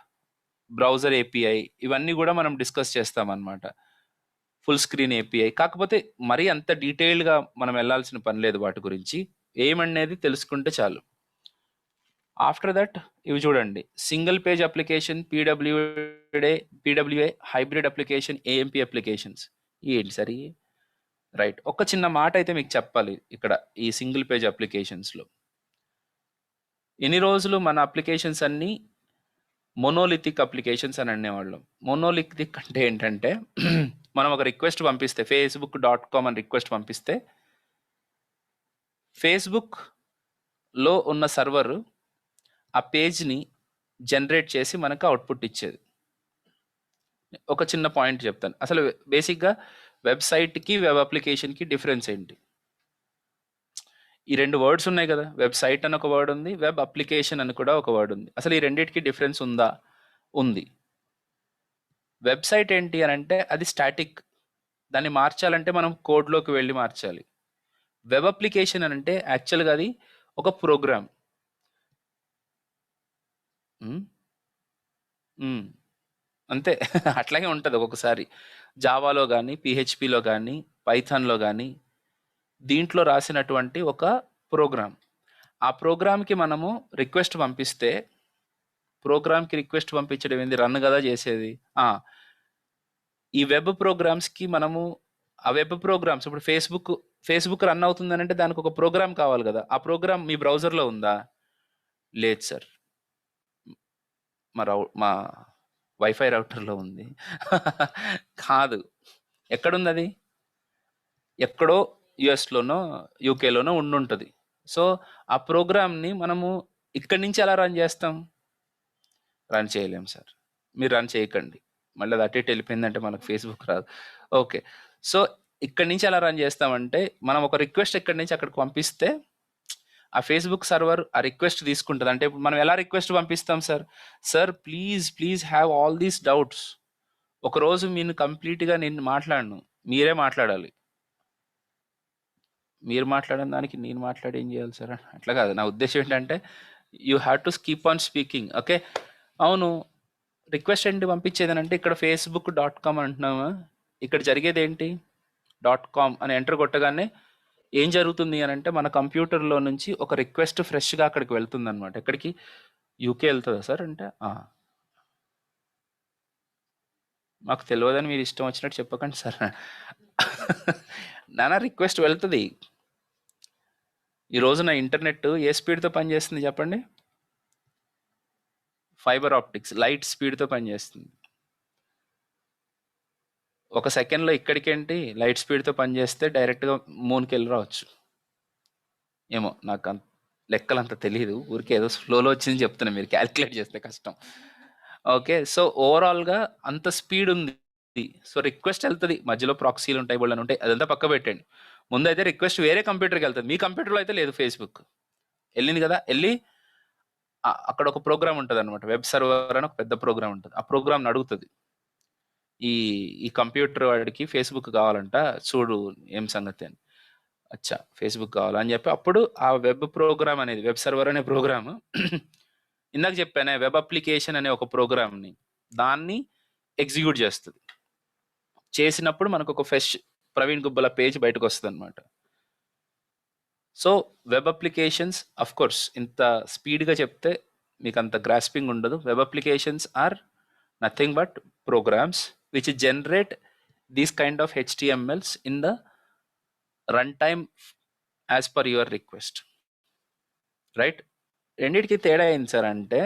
browser API, ఇవన్నీ కూడా మనం డిస్కస్ చేస్తామన్నమాట. ఫుల్ స్క్రీన్ API, కాకపోతే మరీ అంత డీటెయిల్డ్గా మనం వెళ్ళాల్సిన పని లేదు వాటి గురించి, ఏమనేది తెలుసుకుంటే చాలు. ఆఫ్టర్ దట్ ఇవి చూడండి, single page application, PWA hybrid application, AMP applications. ఏంటి సరి? రైట్, ఒక చిన్న మాట అయితే మీకు చెప్పాలి ఇక్కడ. ఈ సింగిల్ పేజ్ అప్లికేషన్స్లో ఎన్ని రోజులు మన అప్లికేషన్స్ అన్నీ మోనోలిథిక్ అప్లికేషన్స్ అని అనేవాళ్ళం. మోనోలిథిక్ అంటే ఏంటంటే, మనం ఒక రిక్వెస్ట్ పంపిస్తే, facebook.com అని రిక్వెస్ట్ పంపిస్తే, ఫేస్బుక్లో ఉన్న సర్వర్ ఆ పేజ్ని జనరేట్ చేసి మనకు అవుట్పుట్ ఇచ్చేది. ఒక చిన్న పాయింట్ చెప్తాను, అసలు బేసిక్గా వెబ్సైట్కి వెబ్ అప్లికేషన్కి డిఫరెన్స్ ఏంటి. ఈ రెండు వర్డ్స్ ఉన్నాయి కదా, వెబ్సైట్ అని ఒక వర్డ్ ఉంది, వెబ్ అప్లికేషన్ అని కూడా ఒక వర్డ్ ఉంది. అసలు ఈ రెండింటికి డిఫరెన్స్ ఉందా? ఉంది. వెబ్సైట్ ఏంటి అని అంటే అది స్టాటిక్, దాన్ని మార్చాలంటే మనం కోడ్లోకి వెళ్ళి మార్చాలి. వెబ్ అప్లికేషన్ అని అంటే యాక్చువల్గా అది ఒక ప్రోగ్రామ్. అంతే. అట్లాగే ఉంటుంది ఒక్కొక్కసారి. జావాలో కానీ, PHPలో కానీ, పైథాన్లో కానీ, దీంట్లో రాసినటువంటి ఒక ప్రోగ్రామ్. ఆ ప్రోగ్రామ్కి మనము రిక్వెస్ట్ పంపిస్తే, ప్రోగ్రామ్కి రిక్వెస్ట్ పంపించడం ఏంది, రన్ కదా చేసేది. ఈ వెబ్ ప్రోగ్రామ్స్కి మనము ఆ వెబ్ ప్రోగ్రామ్స్, ఇప్పుడు ఫేస్బుక్ రన్ అవుతుందని అంటే దానికి ఒక ప్రోగ్రామ్ కావాలి కదా. ఆ ప్రోగ్రామ్ మీ బ్రౌజర్లో ఉందా? లేదు సార్, మా వైఫై రౌటర్లో ఉంది. కాదు, ఎక్కడుంది అది? ఎక్కడో యుఎస్‌లోనో, యూకేలోనో ఉండుంటది. సో, ఆ ప్రోగ్రామ్‌ని మనము ఇక్కడి నుంచి ఎలా రన్ చేస్తాం? రన్ చేయలేం సార్. మీరు రన్ చేయకండి. మళ్ళీ అది అటు ఇటు వెళ్ళిపోయిందంటే మనకు ఫేస్‌బుక్ రాదు. ఓకే. సో, ఇక్కడి నుంచి ఎలా రన్ చేస్తామంటే, మనం ఒక రిక్వెస్ట్ ఇక్కడి నుంచి అక్కడికి పంపిస్తే, ఆ ఫేస్‌బుక్ సర్వర్ ఆ రిక్వెస్ట్ తీసుకుంటది. అంటే ఇప్పుడు మనం ఎలా రిక్వెస్ట్ పంపిస్తాం sir? Sir please have all these doubts. ఒకరోజు కంప్లీట్‌గా నేను మాట్లాడను. మీరే మాట్లాడాలి. మీరు మాట్లాడని దానికి నేను మాట్లాడి ఏం చేయాలి సార్? అట్లా కాదు. నా ఉద్దేశ్యం ఏంటంటే, you have to keep on speaking. Okay. అవును. రిక్వెస్ట్ ఏంటి పంపించేదనంటే ఇక్కడ facebook.com అంటున్నామా? ఇక్కడ జరిగేదేంటి? .com అని ఎంటర్ కొట్టగానే ఏం జరుగుతుంది అని అంటే మన కంప్యూటర్‌లో నుంచి ఒక రిక్వెస్ట్ ఫ్రెష్‌గా అక్కడికి వెళ్తుందనమాట. ఎక్కడికి? యూకే ఎళ్తదా సార్ అంటే? ఆ! మాకు తెలవదని మీరు ఇష్టం వచ్చినట్టు చెప్పకండి సార్. నాన్న రిక్వెస్ట్ వెళ్తది. ఈ రోజున ఇంటర్నెట్ ఏ స్పీడ్‌తో పనిచేస్తుంది చెప్పండి? ఫైబర్ ఆప్టిక్స్ లైట్ స్పీడ్‌తో పనిచేస్తుంది. ఒక సెకండ్‌లో ఇక్కడికేంటి లైట్ స్పీడ్‌తో పనిచేస్తే డైరెక్ట్‌గా మూన్‌కెళ్ళి రావచ్చు. ఏమో నాకు లెక్కలంత తెలీదు. ఊరికే ఏదో ఫ్లోలో వచ్చింది చెప్తున్నా. మీరు క్యాలిక్యులేట్ చేస్తే కష్టం. ఓకే. సో, ఓవరాల్‌గా అంత స్పీడ్ ఉంది. సో, రిక్వెస్ట్ ఎళ్తది. మధ్యలో ప్రాక్సీలు ఉంటాయి, బోలెడన్ని ఉంటాయి. అదంతా పక్కకు పెట్టండి. ముందైతే రిక్వెస్ట్ వేరే కంప్యూటర్‌కి ఎళ్తది. మీ కంప్యూటర్‌లో అయితే లేదు ఫేస్‌బుక్. ఎళ్ళింది కదా! ఎళ్లి అక్కడ ఒక ప్రోగ్రామ్ ఉంటదనమాట. వెబ్ సర్వర్ అని ఒక పెద్ద ప్రోగ్రామ్ ఉంటది. ఆ ప్రోగ్రామ్‌ని అడుగుతది. ఈ ఈ కంప్యూటర్ వాడికి ఫేస్‌బుక్ కావాలంట. చూడు ఏం సంగతి అని. అచ్చా! ఫేస్‌బుక్ కావాలా అని చెప్పి అప్పుడు ఆ వెబ్ ప్రోగ్రామ్ అనేది వెబ్ సర్వర్ అనే ప్రోగ్రామ్ ఇందాక చెప్పానే వెబ్ అప్లికేషన్ అనే ఒక ప్రోగ్రామ్‌ని దాన్ని ఎగ్జిక్యూట్ చేస్తది. చేసినప్పుడు మనకు ఒక ప్రవీణ్ గుబ్బల పేజ్ బయటకొస్తదనమాట. సో, వెబ్ అప్లికేషన్స్ ఆఫ్‌కోర్స్ ఇంత స్పీడ్‌గా చెప్తే మీకంత గ్రాస్పింగ్ ఉండదు. Web applications are nothing but programs which generate these kind of HTMLs in the runtime as per your request. Right? రెండిటికి తేడా ఏంటి సార్ అంటే,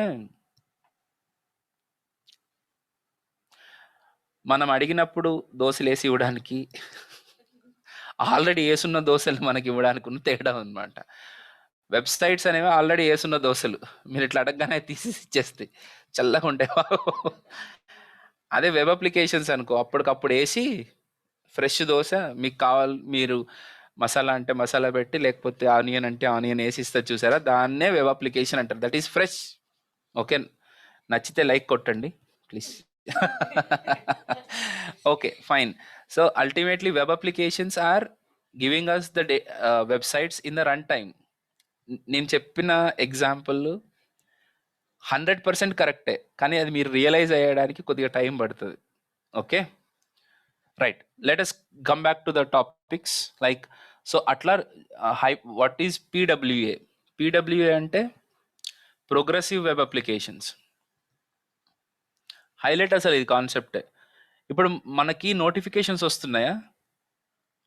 మనం అడిగినప్పుడు దోసలేసి ఇవ్వడానికి, ఆల్రెడీ ఏసున్న దోసలు మనకి ఇవ్వడానికి ఉన్న తేడా అనమాట. వెబ్‌సైట్స్ అనేవి ఆల్రెడీ ఏసున్న దోసలు. మీరు ఇట్లా అడగగానే తీసేసి ఇచ్చేస్తాయి. చల్లగా ఉంటాయి బాబు. అదే వెబ్ అప్లికేషన్స్ అనుకో అప్పటికప్పుడు ఏసి ఫ్రెష్ దోస మీరు మసాలా అంటే మసాలా పెట్టి లేకపోతే ఆనియన్ అంటే ఆనియన్ వేసి ఇస్తారు చూసారా, దాన్నే వెబ్ అప్లికేషన్ అంటారు. That is fresh. ఓకే. నచ్చితే లైక్ కొట్టండి please. Okay fine. So ultimately web applications are giving us the websites in the run time. నేను చెప్పిన ఎగ్జాంపుల్ 100% కరెక్టే, కానీ అది మీరు రియలైజ్ అయ్యడానికి కొద్దిగా టైం పడుతుంది. Okay right. Let us come back to the topics like. So అట్లా వాట్ ఈజ్ పీడబ్ల్యూఏ? పీడబ్ల్యూఏ అంటే ప్రోగ్రెసివ్ వెబ్ అప్లికేషన్స్. హైలైట్ అసలు ఇది కాన్సెప్టే. ఇప్పుడు మనకి నోటిఫికేషన్స్ వస్తున్నాయా?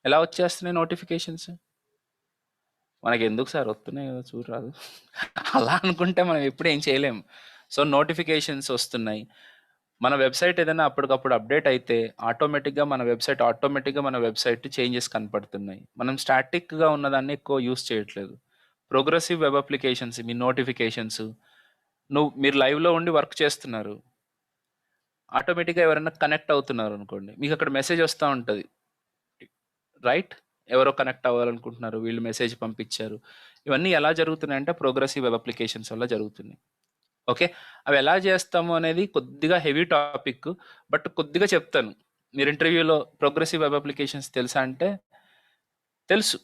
ఎలా వచ్చేస్తున్నాయి నోటిఫికేషన్స్? మనకి ఎందుకు సార్ వస్తున్నాయి కదా చూడరాదు. అలా అనుకుంటే మనం ఎప్పుడు ఏం చేయలేము. సో నోటిఫికేషన్స్ వస్తున్నాయి. మన వెబ్సైట్ ఏదైనా అప్పటికప్పుడు అప్డేట్ అయితే ఆటోమేటిక్గా మన వెబ్సైట్ చేంజెస్ కనపడుతున్నాయి. మనం స్టాటిక్గా ఉన్నదాన్ని ఎక్కువ యూస్ చేయట్లేదు. ప్రోగ్రెసివ్ వెబ్ అప్లికేషన్స్ మీ నోటిఫికేషన్స్, మీరు లైవ్లో ఉండి వర్క్ చేస్తున్నారు, ఆటోమేటిక్గా ఎవరైనా కనెక్ట్ అవుతున్నారు అనుకోండి, మీకు అక్కడ మెసేజ్ వస్తూ ఉంటుంది. రైట్? ఎవరో కనెక్ట్ అవ్వాలనుకుంటున్నారు, వీళ్ళు మెసేజ్ పంపించారు. ఇవన్నీ ఎలా జరుగుతున్నాయి అంటే ప్రోగ్రెసివ్ వెబ్ అప్లికేషన్స్ వల్ల జరుగుతున్నాయి. ఓకే. అవి ఎలా చేస్తాము అనేది కొద్దిగా హెవీ టాపిక్. బట్ కొద్దిగా చెప్తాను. మీరు ఇంటర్వ్యూలో ప్రోగ్రెసివ్ వెబ్ అప్లికేషన్స్ తెలుసా అంటే, తెలుసు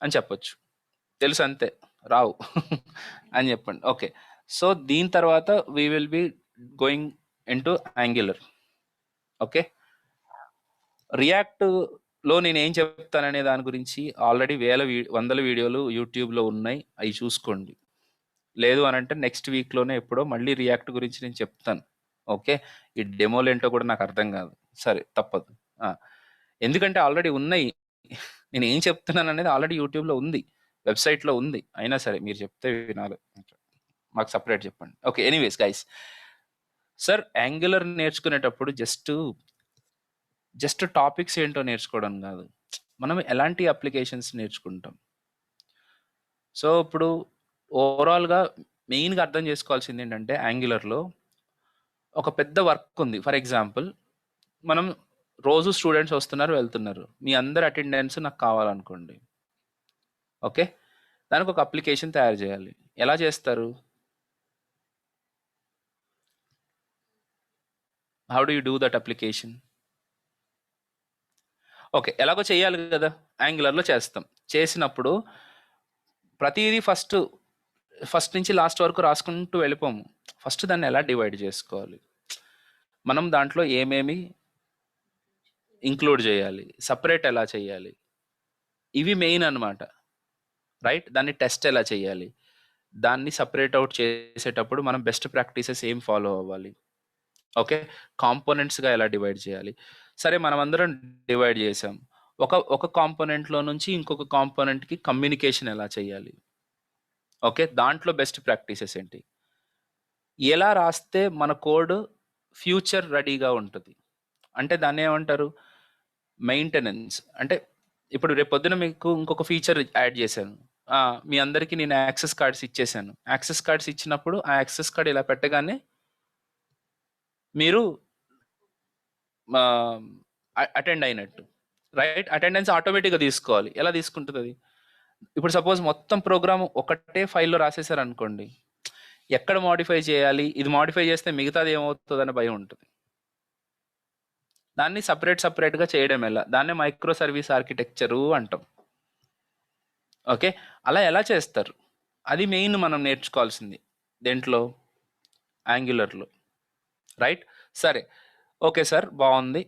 అని చెప్పొచ్చు. తెలుసు అంతే. రావు అని చెప్పండి. ఓకే. సో దీని తర్వాత we will be going into Angular. Okay. రియాక్ట్‌లో నేనేం చెప్తాననే దాని గురించి ఆల్రెడీ వందల వీడియోలు యూట్యూబ్‌లో ఉన్నాయి. అయి చూసుకోండి. లేదు అనంటే నెక్స్ట్ వీక్‌లోనే ఎప్పుడో మళ్ళీ రియాక్ట్ గురించి నేను చెప్తాను. ఓకే. ఈ డెమోలేంటో కూడా నాకు అర్థం కాదు. సరే తప్పదు. ఆ! ఎందుకంటే ఆల్రెడీ ఉన్నాయి. నేనేం చెప్తున్నాననేది ఆల్రెడీ యూట్యూబ్‌లో ఉంది. వెబ్‌సైట్‌లో ఉంది. అయినా సరే మీరు చెప్తే వినాలి. మాకు సెపరేట్ చెప్పండి. Okay. Anyways guys. Sir angular నేర్చుకునేటప్పుడు జస్ట్ టాపిక్స్ ఏంటో నేర్చుకోవడం కాదు. మనం ఎలాంటి అప్లికేషన్స్ నేర్చుకుంటాం? సో ఇప్పుడు ఓవరాల్గా మెయిన్గా అర్థం చేసుకోవాల్సింది ఏంటంటే యాంగులర్లో ఒక పెద్ద వర్క్ ఉంది. ఫర్ ఎగ్జాంపుల్, మనం రోజు స్టూడెంట్స్ వస్తున్నారు వెళ్తున్నారు, మీ అందరి అటెండెన్స్ నాకు కావాలనుకోండి. ఓకే, దానికి ఒక అప్లికేషన్ తయారు చేయాలి. ఎలా చేస్తారు? How do you do that application? Okay, ఎలాగో చేయాలి కదా, యాంగులర్లో చేస్తాం. చేసినప్పుడు ప్రతిదీ ఫస్ట్ నుంచి లాస్ట్ వరకు రాసుకుంటూ వెళ్ళిపోము. ఫస్ట్ దాన్ని ఎలా డివైడ్ చేసుకోవాలి, మనం దాంట్లో ఏమేమి ఇంక్లూడ్ చేయాలి, సపరేట్ ఎలా చేయాలి, ఇవి మెయిన్ అన్నమాట. రైట్, దాన్ని టెస్ట్ ఎలా చేయాలి, దాన్ని సపరేట్ అవుట్ చేసేటప్పుడు మనం బెస్ట్ ప్రాక్టీసెస్ ఏం ఫాలో అవ్వాలి, ఓకే, కాంపోనెంట్స్గా ఎలా డివైడ్ చేయాలి. సరే, మనం అందరం డివైడ్ చేసాం. ఒక కాంపోనెంట్లో నుంచి ఇంకొక కాంపోనెంట్కి కమ్యూనికేషన్ ఎలా చేయాలి, ఓకే, దాంట్లో బెస్ట్ ప్రాక్టీసెస్ ఏంటి, ఎలా రాస్తే మన కోడ్ ఫ్యూచర్ రెడీగా ఉంటుంది. అంటే దాన్ని ఏమంటారు, మెయింటెనెన్స్. అంటే ఇప్పుడు రేపు పొద్దున మీకు ఇంకొక ఫీచర్ యాడ్ చేశాను, మీ అందరికీ నేను యాక్సెస్ కార్డ్స్ ఇచ్చేసాను. యాక్సెస్ కార్డ్స్ ఇచ్చినప్పుడు ఆ యాక్సెస్ కార్డ్ ఇలా పెట్టగానే మీరు అటెండ్ అయినట్టు. రైట్, అటెండెన్స్ ఆటోమేటిక్గా తీసుకోవాలి. ఎలా తీసుకుంటుంది అది? ఇప్పుడు సపోజ్ మొత్తం ప్రోగ్రామ్ ఒకటే ఫైల్లో రాసేసారు అనుకోండి, ఎక్కడ మాడిఫై చేయాలి, ఇది మాడిఫై చేస్తే మిగతాది ఏమవుతుందని భయం ఉంటుంది. దాన్ని సపరేట్గా చేయడం ఎలా, దాన్నే మైక్రో సర్వీస్ ఆర్కిటెక్చరు అంటాం. ఓకే, అలా ఎలా చేస్తారు, అది మెయిన్ మనం నేర్చుకోవాల్సింది దేంట్లో, యాంగులర్లో. రైట్, సరే, ఓకే సార్, బాగుంది,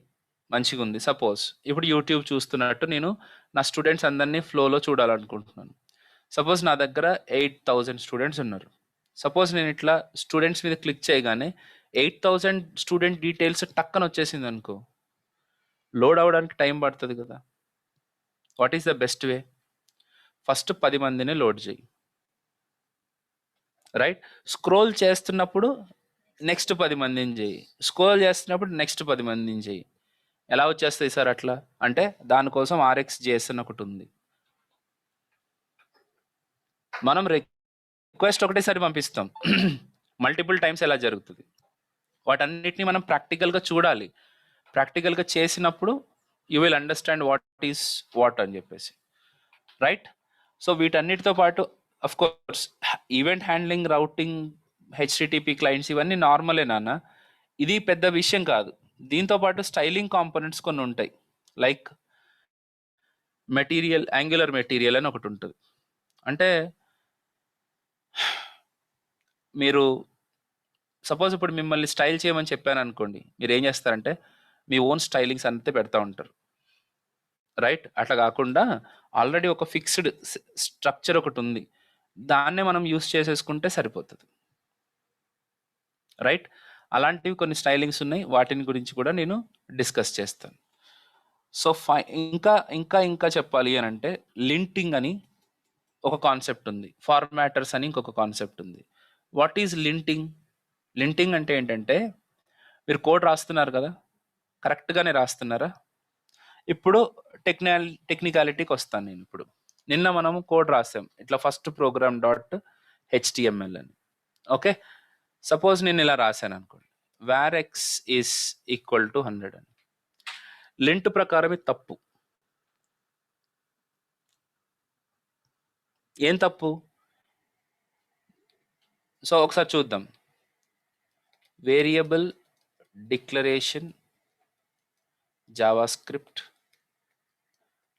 మంచిగా ఉంది. సపోజ్ ఇప్పుడు యూట్యూబ్ చూస్తున్నట్టు నేను నా స్టూడెంట్స్ అందరినీ ఫ్లోలో చూడాలనుకుంటున్నాను. సపోజ్ నా దగ్గర 8,000 స్టూడెంట్స్ ఉన్నారు. సపోజ్ నేను ఇట్లా స్టూడెంట్స్ మీద క్లిక్ చేయగానే 8,000 స్టూడెంట్ డీటెయిల్స్ టక్కన వచ్చేసింది అనుకో, లోడ్ అవ్వడానికి టైం పడుతుంది కదా. What is the best way? First 10 మందిని లోడ్ చేయి. రైట్, స్క్రోల్ చేస్తున్నప్పుడు నెక్స్ట్ 10 మందిని చేయి, స్క్రోల్ చేస్తున్నప్పుడు నెక్స్ట్ 10 మందిని చేయి. ఎలా వచ్చేస్తాయి సార్ అట్లా అంటే, దానికోసం RxJS అని ఒకటి ఉంది. మనం రిక్వెస్ట్ ఒకటేసారి పంపిస్తాం, మల్టిపుల్ టైమ్స్ ఎలా జరుగుతుంది, వాటన్నిటిని మనం ప్రాక్టికల్గా చూడాలి. ప్రాక్టికల్గా చేసినప్పుడు you will understand what is what అని చెప్పేసి. రైట్, సో వీటన్నిటితో పాటు of course event handling, routing, HTTP clients ఇవన్నీ నార్మలే నాన్న, ఇది పెద్ద విషయం కాదు. దీంతో పాటు స్టైలింగ్ కాంపోనెంట్స్ కొన్ని ఉంటాయి. లైక్ మెటీరియల్, యాంగులర్ మెటీరియల్ అని ఒకటి ఉంటుంది. అంటే మీరు సపోజ్ ఇప్పుడు మిమ్మల్ని స్టైల్ చేయమని చెప్పాను అనుకోండి, మీరు ఏం చేస్తారంటే మీ ఓన్ స్టైలింగ్స్ అంతే పెడతా ఉంటారు. రైట్, అట్లా కాకుండా ఆల్రెడీ ఒక ఫిక్స్డ్ స్ట్రక్చర్ ఒకటి ఉంది, దాన్నే మనం యూస్ చేసేసుకుంటే సరిపోతుంది. రైట్, అలాంటివి కొన్ని స్టైలింగ్స్ ఉన్నాయి, వాటిని గురించి కూడా నేను డిస్కస్ చేస్తాను. సో ఇంకా ఇంకా ఇంకా చెప్పాలి అని అంటే, లింటింగ్ అని ఒక కాన్సెప్ట్ ఉంది, ఫార్మాటర్స్ అని ఇంకొక కాన్సెప్ట్ ఉంది. What is లింటింగ్? లింటింగ్ అంటే ఏంటంటే, మీరు కోడ్ రాస్తున్నారు కదా, కరెక్ట్గానే రాస్తున్నారా? ఇప్పుడు టెక్నికాలిటీకి వస్తాను నేను. ఇప్పుడు నిన్న మనము కోడ్ రాసాం ఇట్లా, ఫస్ట్ ప్రోగ్రామ్ .html అని. ఓకే, సపోజ్ నేను ఇలా రాశాను అనుకోండి, var(x) ఈస్ ఈక్వల్ టు 100 అని. లింట్ ప్రకారం ఇది తప్పు. ఏం తప్పు? సో ఒకసారి చూద్దాం. Variable declaration, JavaScript,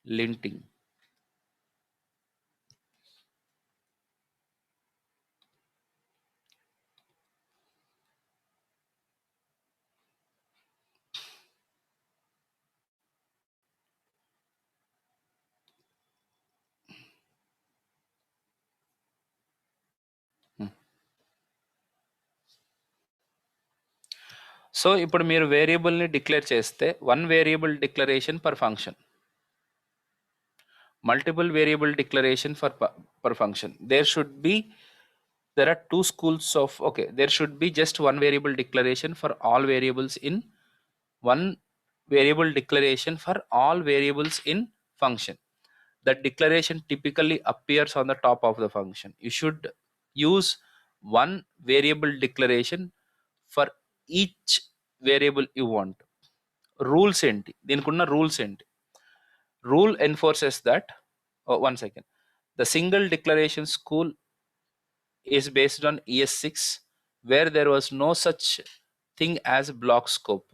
లింటింగ్. సో ఇప్పుడు మీరు వేరియబుల్ని డిక్లేర్ చేస్తే 1 variable declaration per function, multiple variable declaration per function. There are two schools of, okay, there should be just 1 variable declaration for all variables in 1 variable declaration for all variables in function. That declaration typically appears on the top of the function. You should use one variable declaration for each variable you want. Rules enti deenikuన్న rules enti? Rule enforces that, one second, the single declaration school is based on ES6, where there was no such thing as block scope,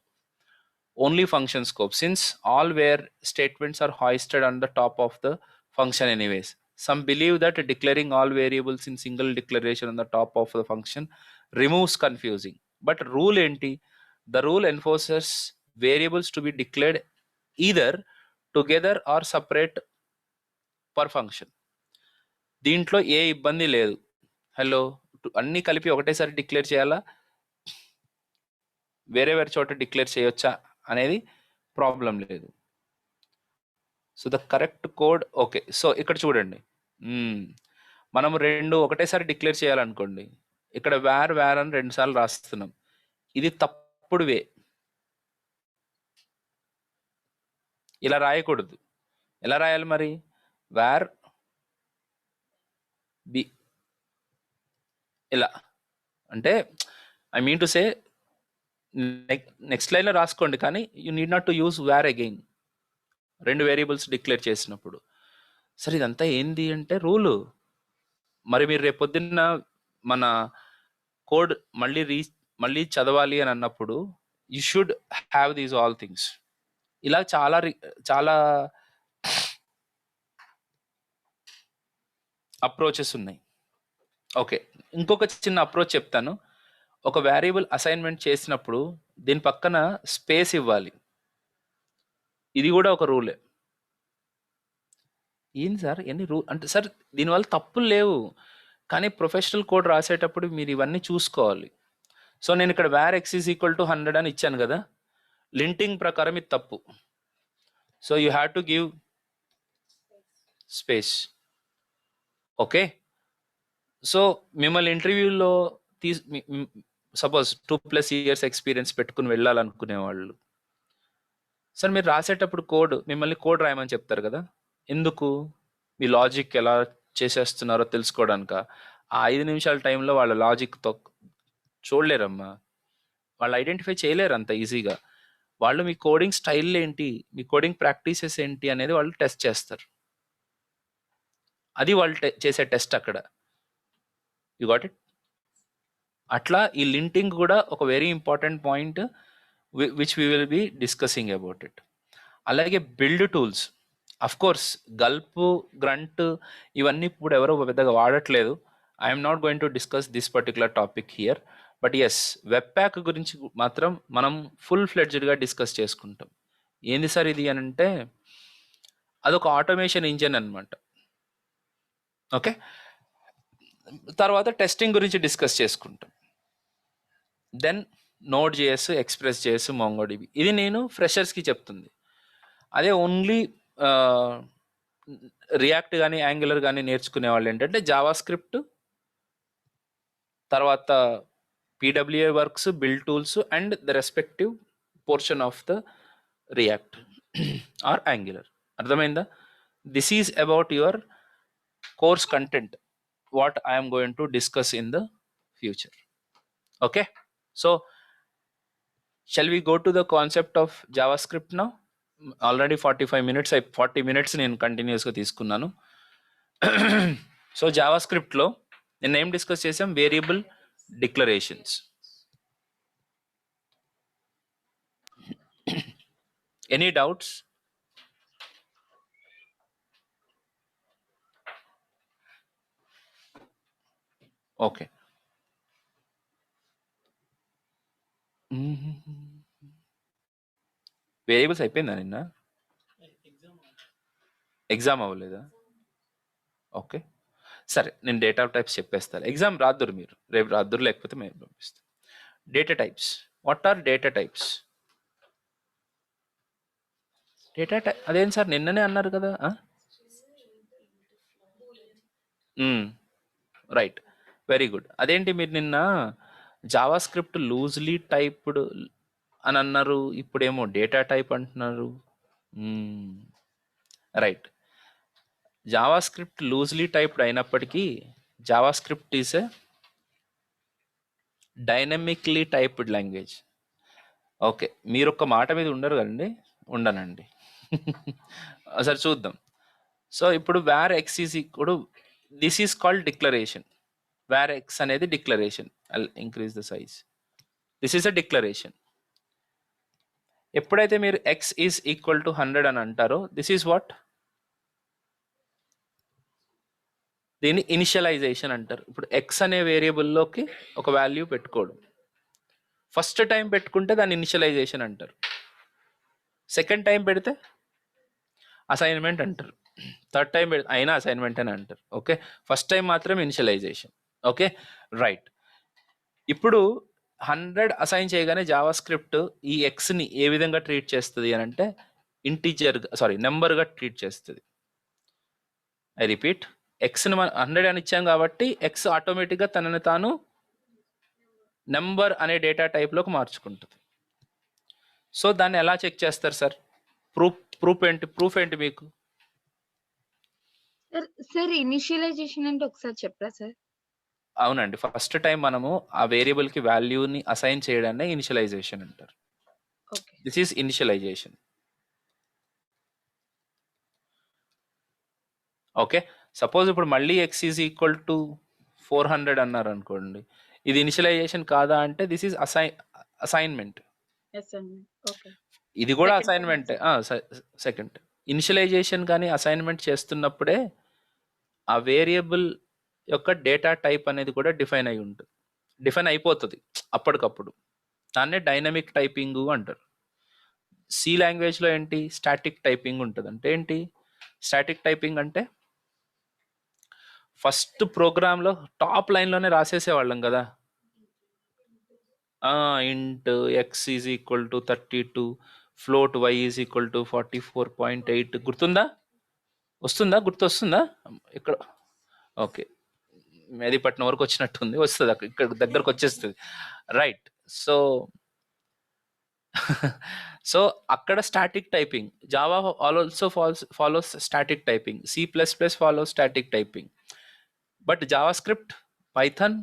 only function scope, since all where statements are hoisted on the top of the function anyways. Some believe that declaring all variables in single declaration on the top of the function removes confusing. But rule enti? The rule enforces variables to be declared either together or separate per function. దీంట్లో ఏ ఇబ్బంది లేదు. హలో, అన్నీ కలిపి ఒకటేసారి డిక్లేర్ చేయాలా, వేరే వేరే చోట డిక్లేర్ చేయొచ్చా అనేది ప్రాబ్లం లేదు. So the correct code, okay. So ఇక్కడ చూడండి, మనము రెండు ఒకటేసారి డిక్లేర్ చేయాలనుకోండి, ఇక్కడ వేర్ వేర్ అని 2 సార్లు రాస్తున్నాం. ఇది తప్పుడు వే, ఇలా రాయకూడదు. ఎలా రాయాలి మరి? వేర్ బి, ఇలా అంటే I mean to say next లైన్లో రాసుకోండి, కానీ you need not to use var again 2 variables declare చేసినప్పుడు. సరే ఇదంతా ఏంది అంటే రూలు. మరి మీరు రేపొద్దున్న మన కోడ్ మళ్ళీ చదవాలి అని అన్నప్పుడు you should have these all things. ఇలా చాలా అప్రోచెస్ ఉన్నాయి. ఓకే, ఇంకొక చిన్న అప్రోచ్ చెప్తాను. ఒక వేరియబుల్ అసైన్మెంట్ చేసినప్పుడు దీని పక్కన స్పేస్ ఇవ్వాలి. ఇది కూడా ఒక రూలే. ఏంది సార్ ఎన్ని రూల్ అంటే? సార్ దీనివల్ల తప్పులు లేవు, కానీ ప్రొఫెషనల్ కోడ్ రాసేటప్పుడు మీరు ఇవన్నీ చూసుకోవాలి. సో నేను ఇక్కడ var x is equal to 100 అని ఇచ్చాను కదా, లింటింగ్ ప్రకారం ఇది తప్పు. So you have to give space. Okay, so మిమ్మల్ని ఇంటర్వ్యూలో సపోజ్ 2+ years ఎక్స్పీరియన్స్ పెట్టుకుని వెళ్ళాలనుకునే వాళ్ళు, సార్ మీరు రాసేటప్పుడు మిమ్మల్ని కోడ్ రాయమని చెప్తారు కదా, ఎందుకు? మీ లాజిక్ ఎలా చేసేస్తున్నారో తెలుసుకోవడానిక? ఆ 5 నిమిషాల టైంలో వాళ్ళ లాజిక్తో చూడలేరమ్మా, వాళ్ళు ఐడెంటిఫై చేయలేరు అంత ఈజీగా. వాళ్ళు మీ కోడింగ్ స్టైల్ ఏంటి, మీ కోడింగ్ ప్రాక్టీసెస్ ఏంటి అనేది వాళ్ళు టెస్ట్ చేస్తారు. అది వాళ్ళు చేసే టెస్ట్ అక్కడ. You got it? అట్లా ఈ లింటింగ్ కూడా ఒక very important point which we will be discussing about it. అలాగే build tools, of course Gulp, Grunt ఇవన్నీ ఇప్పుడు ఎవరో పెద్దగా వాడట్లేదు. I'm not going to discuss this particular topic here. But yes, webpack గురించి మాత్రం మనం ఫుల్ ఫ్లెడ్జ్డ్గా డిస్కస్ చేసుకుంటాం. ఏంది సార్ ఇది అని అంటే, అదొక ఆటోమేషన్ ఇంజిన్ అనమాట. ఓకే, తర్వాత టెస్టింగ్ గురించి డిస్కస్ చేసుకుంటాం. Then node JS, express JS, MongoDB. ఇది నేను ఫ్రెషర్స్కి చెప్తుంది. అదే ఓన్లీ రియాక్ట్ కానీ యాంగులర్ కానీ నేర్చుకునే వాళ్ళు ఏంటంటే జావా స్క్రిప్ట్, తర్వాత PWA works, build tools and the respective portion of the React or Angular. అర్థమైందా? This is about your course content, what I am going to discuss in the future. Okay, so shall we go to the concept of JavaScript now? Already 45 minutes, 40 minutes నేను కంటిన్యూస్గా తీసుకున్నాను. సో జావాస్క్రిప్ట్లో నేను ఏం డిస్కస్ చేసాం? Variable declarations. Any doubts? Okay, variables అయిపోయిందా? నిన్న ఎగ్జామ్ అవ్వలేదా? ఓకే, సరే, నేను డేటా టైప్స్ చెప్పేస్తాను. ఎగ్జామ్ రాద్దురు మీరు, రేపు రాద్దురు, లేకపోతే మేము పంపిస్తాం. Data types, what are data types? Data type అదేం సార్, నిన్ననే అన్నారు కదా. Right, very good. అదేంటి మీరు నిన్న జావా స్క్రిప్ట్ లూజ్లీ టైప్డ్ అని అన్నారు, ఇప్పుడేమో డేటా టైప్ అంటున్నారు. Right. JavaScript loosely typed అయినప్పటికీ JavaScript is a dynamically typed language. Okay, మీరు ఒక్క మాట మీద ఉండరు కదండి. ఉండనండి. సరే చూద్దాం. సో ఇప్పుడు వేర్ ఎక్స్ ఈజ్ ఇప్పుడు this is called declaration. Var x అనేది declaration. I increase the size. This is a declaration. ఎప్పుడైతే మీరు ఎక్స్ ఈజ్ ఈక్వల్ టు 100 అని అంటారో దిస్ ఈజ్ వాట్, దీన్ని ఇనిషియలైజేషన్ అంటారు. ఇప్పుడు ఎక్స్ అనే వేరియబుల్లోకి ఒక వాల్యూ పెట్టుకోవడం. ఫస్ట్ టైం పెట్టుకుంటే దాన్ని ఇనిషియలైజేషన్ అంటారు. సెకండ్ టైం పెడితే అసైన్మెంట్ అంటారు. థర్డ్ టైం అయినా అసైన్మెంట్ అని అంటారు. ఓకే, ఫస్ట్ టైం మాత్రం ఇనిషియలైజేషన్. Okay right. ఇప్పుడు 100 అసైన్ చేయగానే జావా స్క్రిప్ట్ ఈ ఎక్స్ని ఏ విధంగా ట్రీట్ చేస్తుంది అని అంటే ఇంటీజర్ నెంబర్గా ట్రీట్ చేస్తుంది. ఐ రిపీట్, ఎక్స్ని మనం 100 అని ఇచ్చాం కాబట్టి ఎక్స్ ఆటోమేటిక్గా తనని తాను నెంబర్ అనే డేటా టైప్లోకి మార్చుకుంటుంది. సో దాన్ని ఎలా చెక్ చేస్తారు సార్? ప్రూఫ్ ఏంటి మీకు? సార్ ఇనిషియలైజేషన్ అంటే ఒకసారి చెప్పరా సార్? అవునండి, ఫస్ట్ టైం మనము ఆ వేరియబుల్కి వాల్యూని అసైన్ చేయడాన్ని ఇనిషియలైజేషన్ అంటారు. This is initialization. Okay, suppose ఇప్పుడు మళ్ళీ ఎక్స్ ఈజ్ ఈక్వల్ టు 400 అన్నారు అనుకోండి, ఇది ఇనిషియలైజేషన్ కాదా అంటే దిస్ ఈజ్ అసైన్మెంట్. ఇది కూడా అసైన్మెంట్. సెకండ్ ఇనిషియలైజేషన్ కానీ అసైన్మెంట్ చేస్తున్నప్పుడే ఆ వేరియబుల్ యొక్క డేటా టైప్ అనేది కూడా డిఫైన్ అయిపోతుంది అప్పటికప్పుడు. దాన్నే డైనమిక్ టైపింగ్ అంటారు. సి లాంగ్వేజ్లో ఏంటి, స్టాటిక్ టైపింగ్ ఉంటుంది. అంటే ఏంటి స్టాటిక్ టైపింగ్ అంటే? ఫస్ట్ ప్రోగ్రాంలో టాప్ లైన్లోనే రాసేసేవాళ్ళం కదా, int x is equal to 32, float y is equal to 44.8. గుర్తుందా? గుర్తొస్తుందా ఇక్కడ? ఓకే, మెహదీపట్నం వరకు వచ్చినట్టుంది. వస్తుంది అక్కడ, ఇక్కడ దగ్గరకు వచ్చేస్తుంది. రైట్. సో అక్కడ static typing. Java also follows static typing. C++ follows static typing. But JavaScript, Python,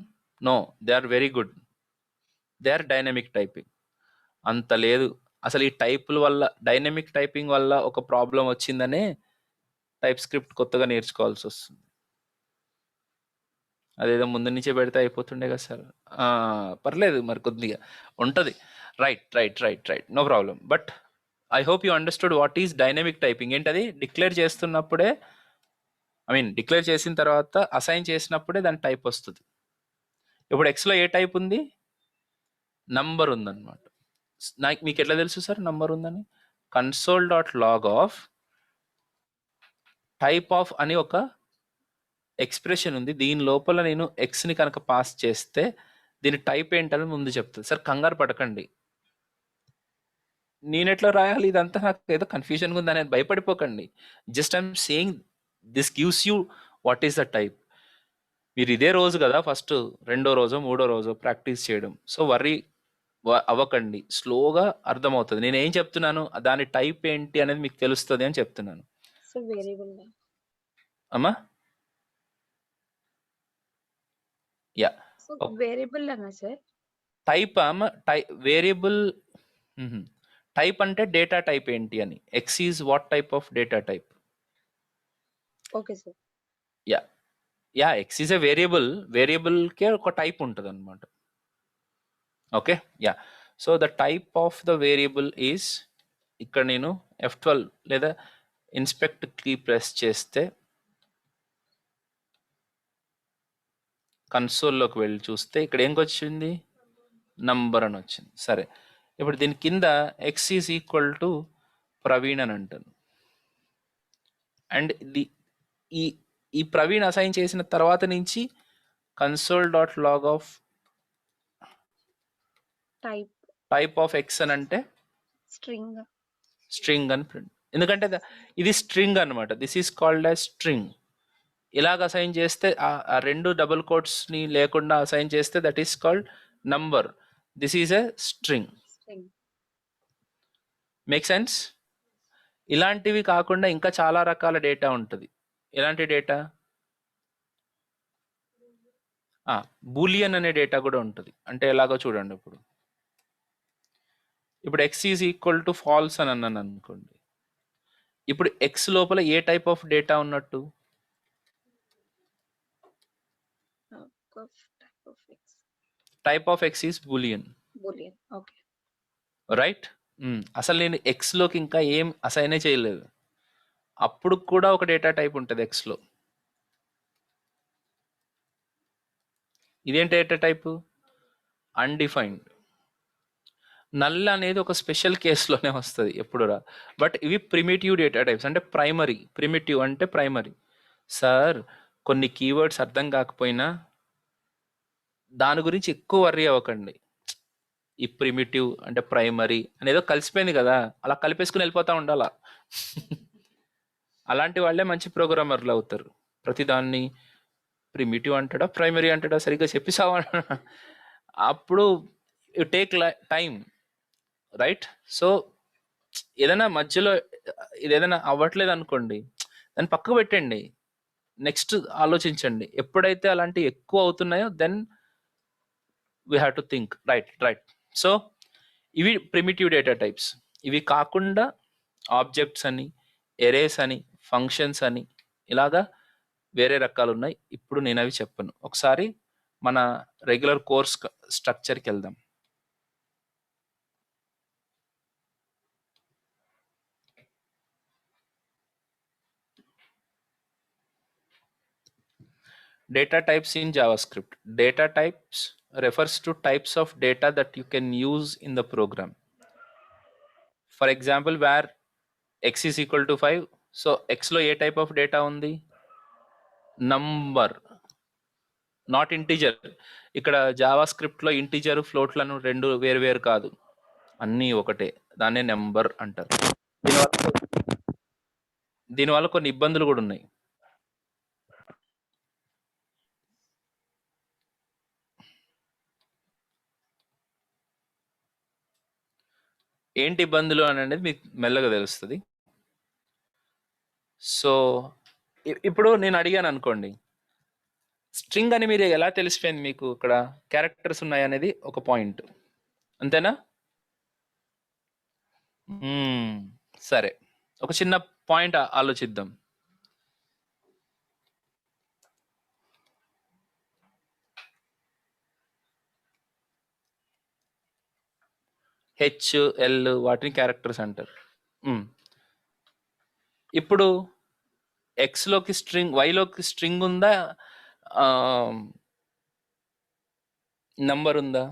no, they are very good. They are dynamic typing. అంత లేదు అసలు. ఈ టైపుల వల్ల, డైనమిక్ టైపింగ్ వల్ల ఒక ప్రాబ్లం వచ్చిందనే టైప్ స్క్రిప్ట్ కొత్తగా నేర్చుకోవాల్సి వస్తుంది. అదేదో ముందు నుంచే పెడితే అయిపోతుండే కదా సార్. పర్లేదు, మరి కొద్దిగా ఉంటుంది. Right, no problem. But I hope you understood what is dynamic typing. ఏంటది? డిక్లేర్ చేస్తున్నప్పుడే, డిక్లేర్ చేసిన తర్వాత అసైన్ చేసినప్పుడే దాని టైప్ వస్తుంది. ఇప్పుడు ఎక్స్లో ఏ టైప్ ఉంది? నంబర్ ఉందన్నమాట. మీకు ఎట్లా తెలుసు సార్ నంబర్ ఉందని? console.log ఆఫ్ టైప్ ఆఫ్ అని ఒక ఎక్స్ప్రెషన్ ఉంది. దీని లోపల నేను ఎక్స్ని కనుక పాస్ చేస్తే దీని టైప్ ఏంటని ముందు చెప్తుంది. సార్ కంగారు పడకండి, నేను ఎట్లా రాయాలి ఇదంతా నాకు ఏదో కన్ఫ్యూజన్గా ఉంది అనేది భయపడిపోకండి. Just I'm saying this gives you what is the type. మీరు ఇదే రోజు కదా ఫస్ట్, రెండో రోజో మూడో రోజో ప్రాక్టీస్ చేయడం. సో వర్రీ అవ్వకండి, స్లోగా అర్థమవుతుంది. నేను ఏం చెప్తున్నాను, దాని టైప్ ఏంటి అనేది మీకు తెలుస్తుంది అని చెప్తున్నాను. అమ్మా యా, వేరియబుల్ అన్నా సార్? టైప్ అమ్మ, వేరియబుల్ టైప్ అంటే డేటా టైప్ ఏంటి అని. X is what type of data type? Okay sir. Yeah x is a వేరియబుల్కే ఒక టైప్ ఉంటుంది అనమాట. Okay yeah. So the type of the variable is, ఇక్కడ నేను F12 లేదా ఇన్స్పెక్ట్ కీ ప్రెస్ చేస్తే కన్సోల్లోకి వెళ్ళి చూస్తే ఇక్కడ ఏం వచ్చింది? నంబర్ అని వచ్చింది. సరే, ఇప్పుడు దీని కింద X is equal to Praveen అని అంటాను. అండ్ ఈ ప్రవీణ్ అసైన్ చేసిన తర్వాత నుంచి console.log of type of X అని అంటే స్ట్రింగ్ అని ప్రింట్. ఎందుకంటే ఇది స్ట్రింగ్ అనమాట. This is called as string. ఇలాగ అసైన్ చేస్తే ఆ రెండు డబుల్ కోట్స్ని లేకుండా అసైన్ చేస్తే that is called number. This is a string. Make sense? ఇలాంటివి కాకుండా ఇంకా చాలా రకాల డేటా ఉంటుంది. ఎలాంటి డేటా? బూలియన్ అనే డేటా కూడా ఉంటుంది. అంటే ఎలాగో చూడండి. ఇప్పుడు X is equal to falls అని అన్నాను అనుకోండి. ఇప్పుడు ఎక్స్ లోపల ఏ టైప్ ఆఫ్ డేటా ఉన్నట్టు? Type of X is Boolean, okay right? అసలు నేను ఎక్స్ లోకి ఇంకా ఏం అసైనే చేయలేదు, అప్పుడు కూడా ఒక డేటా టైప్ ఉంటుంది ఎక్స్ లో. ఇదేం డేటా టైప్? అన్డిఫైన్డ్. నల్ అనేది ఒక స్పెషల్ కేసులోనే వస్తుంది ఎప్పుడు రా. బట్ ఇవి ప్రిమిటివ్ డేటా టైప్స్, అంటే ప్రైమరీ. ప్రిమిటివ్ అంటే ప్రైమరీ. సార్, కొన్ని కీవర్డ్స్ అర్థం కాకపోయినా దాని గురించి ఎక్కువ వర్రీ అవ్వకండి. ఈ ప్రిమిటివ్ అంటే ప్రైమరీ అనేదో కలిసిపోయింది కదా, అలా కలిపేసుకుని వెళ్ళిపోతా ఉండాలా. అలాంటి వాళ్ళే మంచి ప్రోగ్రామర్లు అవుతారు. ప్రతిదాన్ని ప్రిమిటివ్ అంటాడా ప్రైమరీ అంటాడా సరిగ్గా చెప్పిసావా, అప్పుడు you take time, right? So ఏదైనా మధ్యలో ఇది ఏదైనా అవ్వట్లేదు అనుకోండి, దాన్ని పక్కకు పెట్టండి, నెక్స్ట్ ఆలోచించండి. ఎప్పుడైతే అలాంటివి ఎక్కువ అవుతున్నాయో then we have to think, right. So ఇవి ప్రిమిటివ్ డేటా టైప్స్. ఇవి కాకుండా ఆబ్జెక్ట్స్ అని, ఎరేస్ అని, ఫంక్షన్స్ అని, ఇలాగా వేరే రకాలు ఉన్నాయి. ఇప్పుడు నేను అవి చెప్పను. ఒకసారి మన రెగ్యులర్ కోర్స్ స్ట్రక్చర్కి వెళ్దాం. Data types in JavaScript. Data types refers to types of data that you can use in the program. For example, where x is equal to 5, so x లో ఏ టైప్ ఆఫ్ డేటా ఉంది? Number, not integer. ఇక్కడ జావా స్క్రిప్ట్లో ఇంటిజర్, ఫ్లోట్లను రెండు వేరు కాదు, అన్నీ ఒకటే. దాన్నే నెంబర్ అంటారు. దీనివల్ల కొన్ని ఇబ్బందులు కూడా ఉన్నాయి. ఏంటి ఇబ్బందులు అని అనేది మీకు మెల్లగా తెలుస్తుంది. సో ఇప్పుడు నేను అడిగాను అనుకోండి, స్ట్రింగ్ అని మీరు ఎలా తెలిసిపోయింది మీకు? ఇక్కడ క్యారెక్టర్స్ ఉన్నాయి అనేది ఒక పాయింట్, అంతేనా? సరే, ఒక చిన్న పాయింట్ ఆలోచిద్దాం. హెచ్, ఎల్ వాటిని క్యారెక్టర్స్ అంటారు. ఇప్పుడు ఎక్స్లోకి స్ట్రింగ్, వైలోకి స్ట్రింగ్ ఉందా, నంబర్ ఉందా?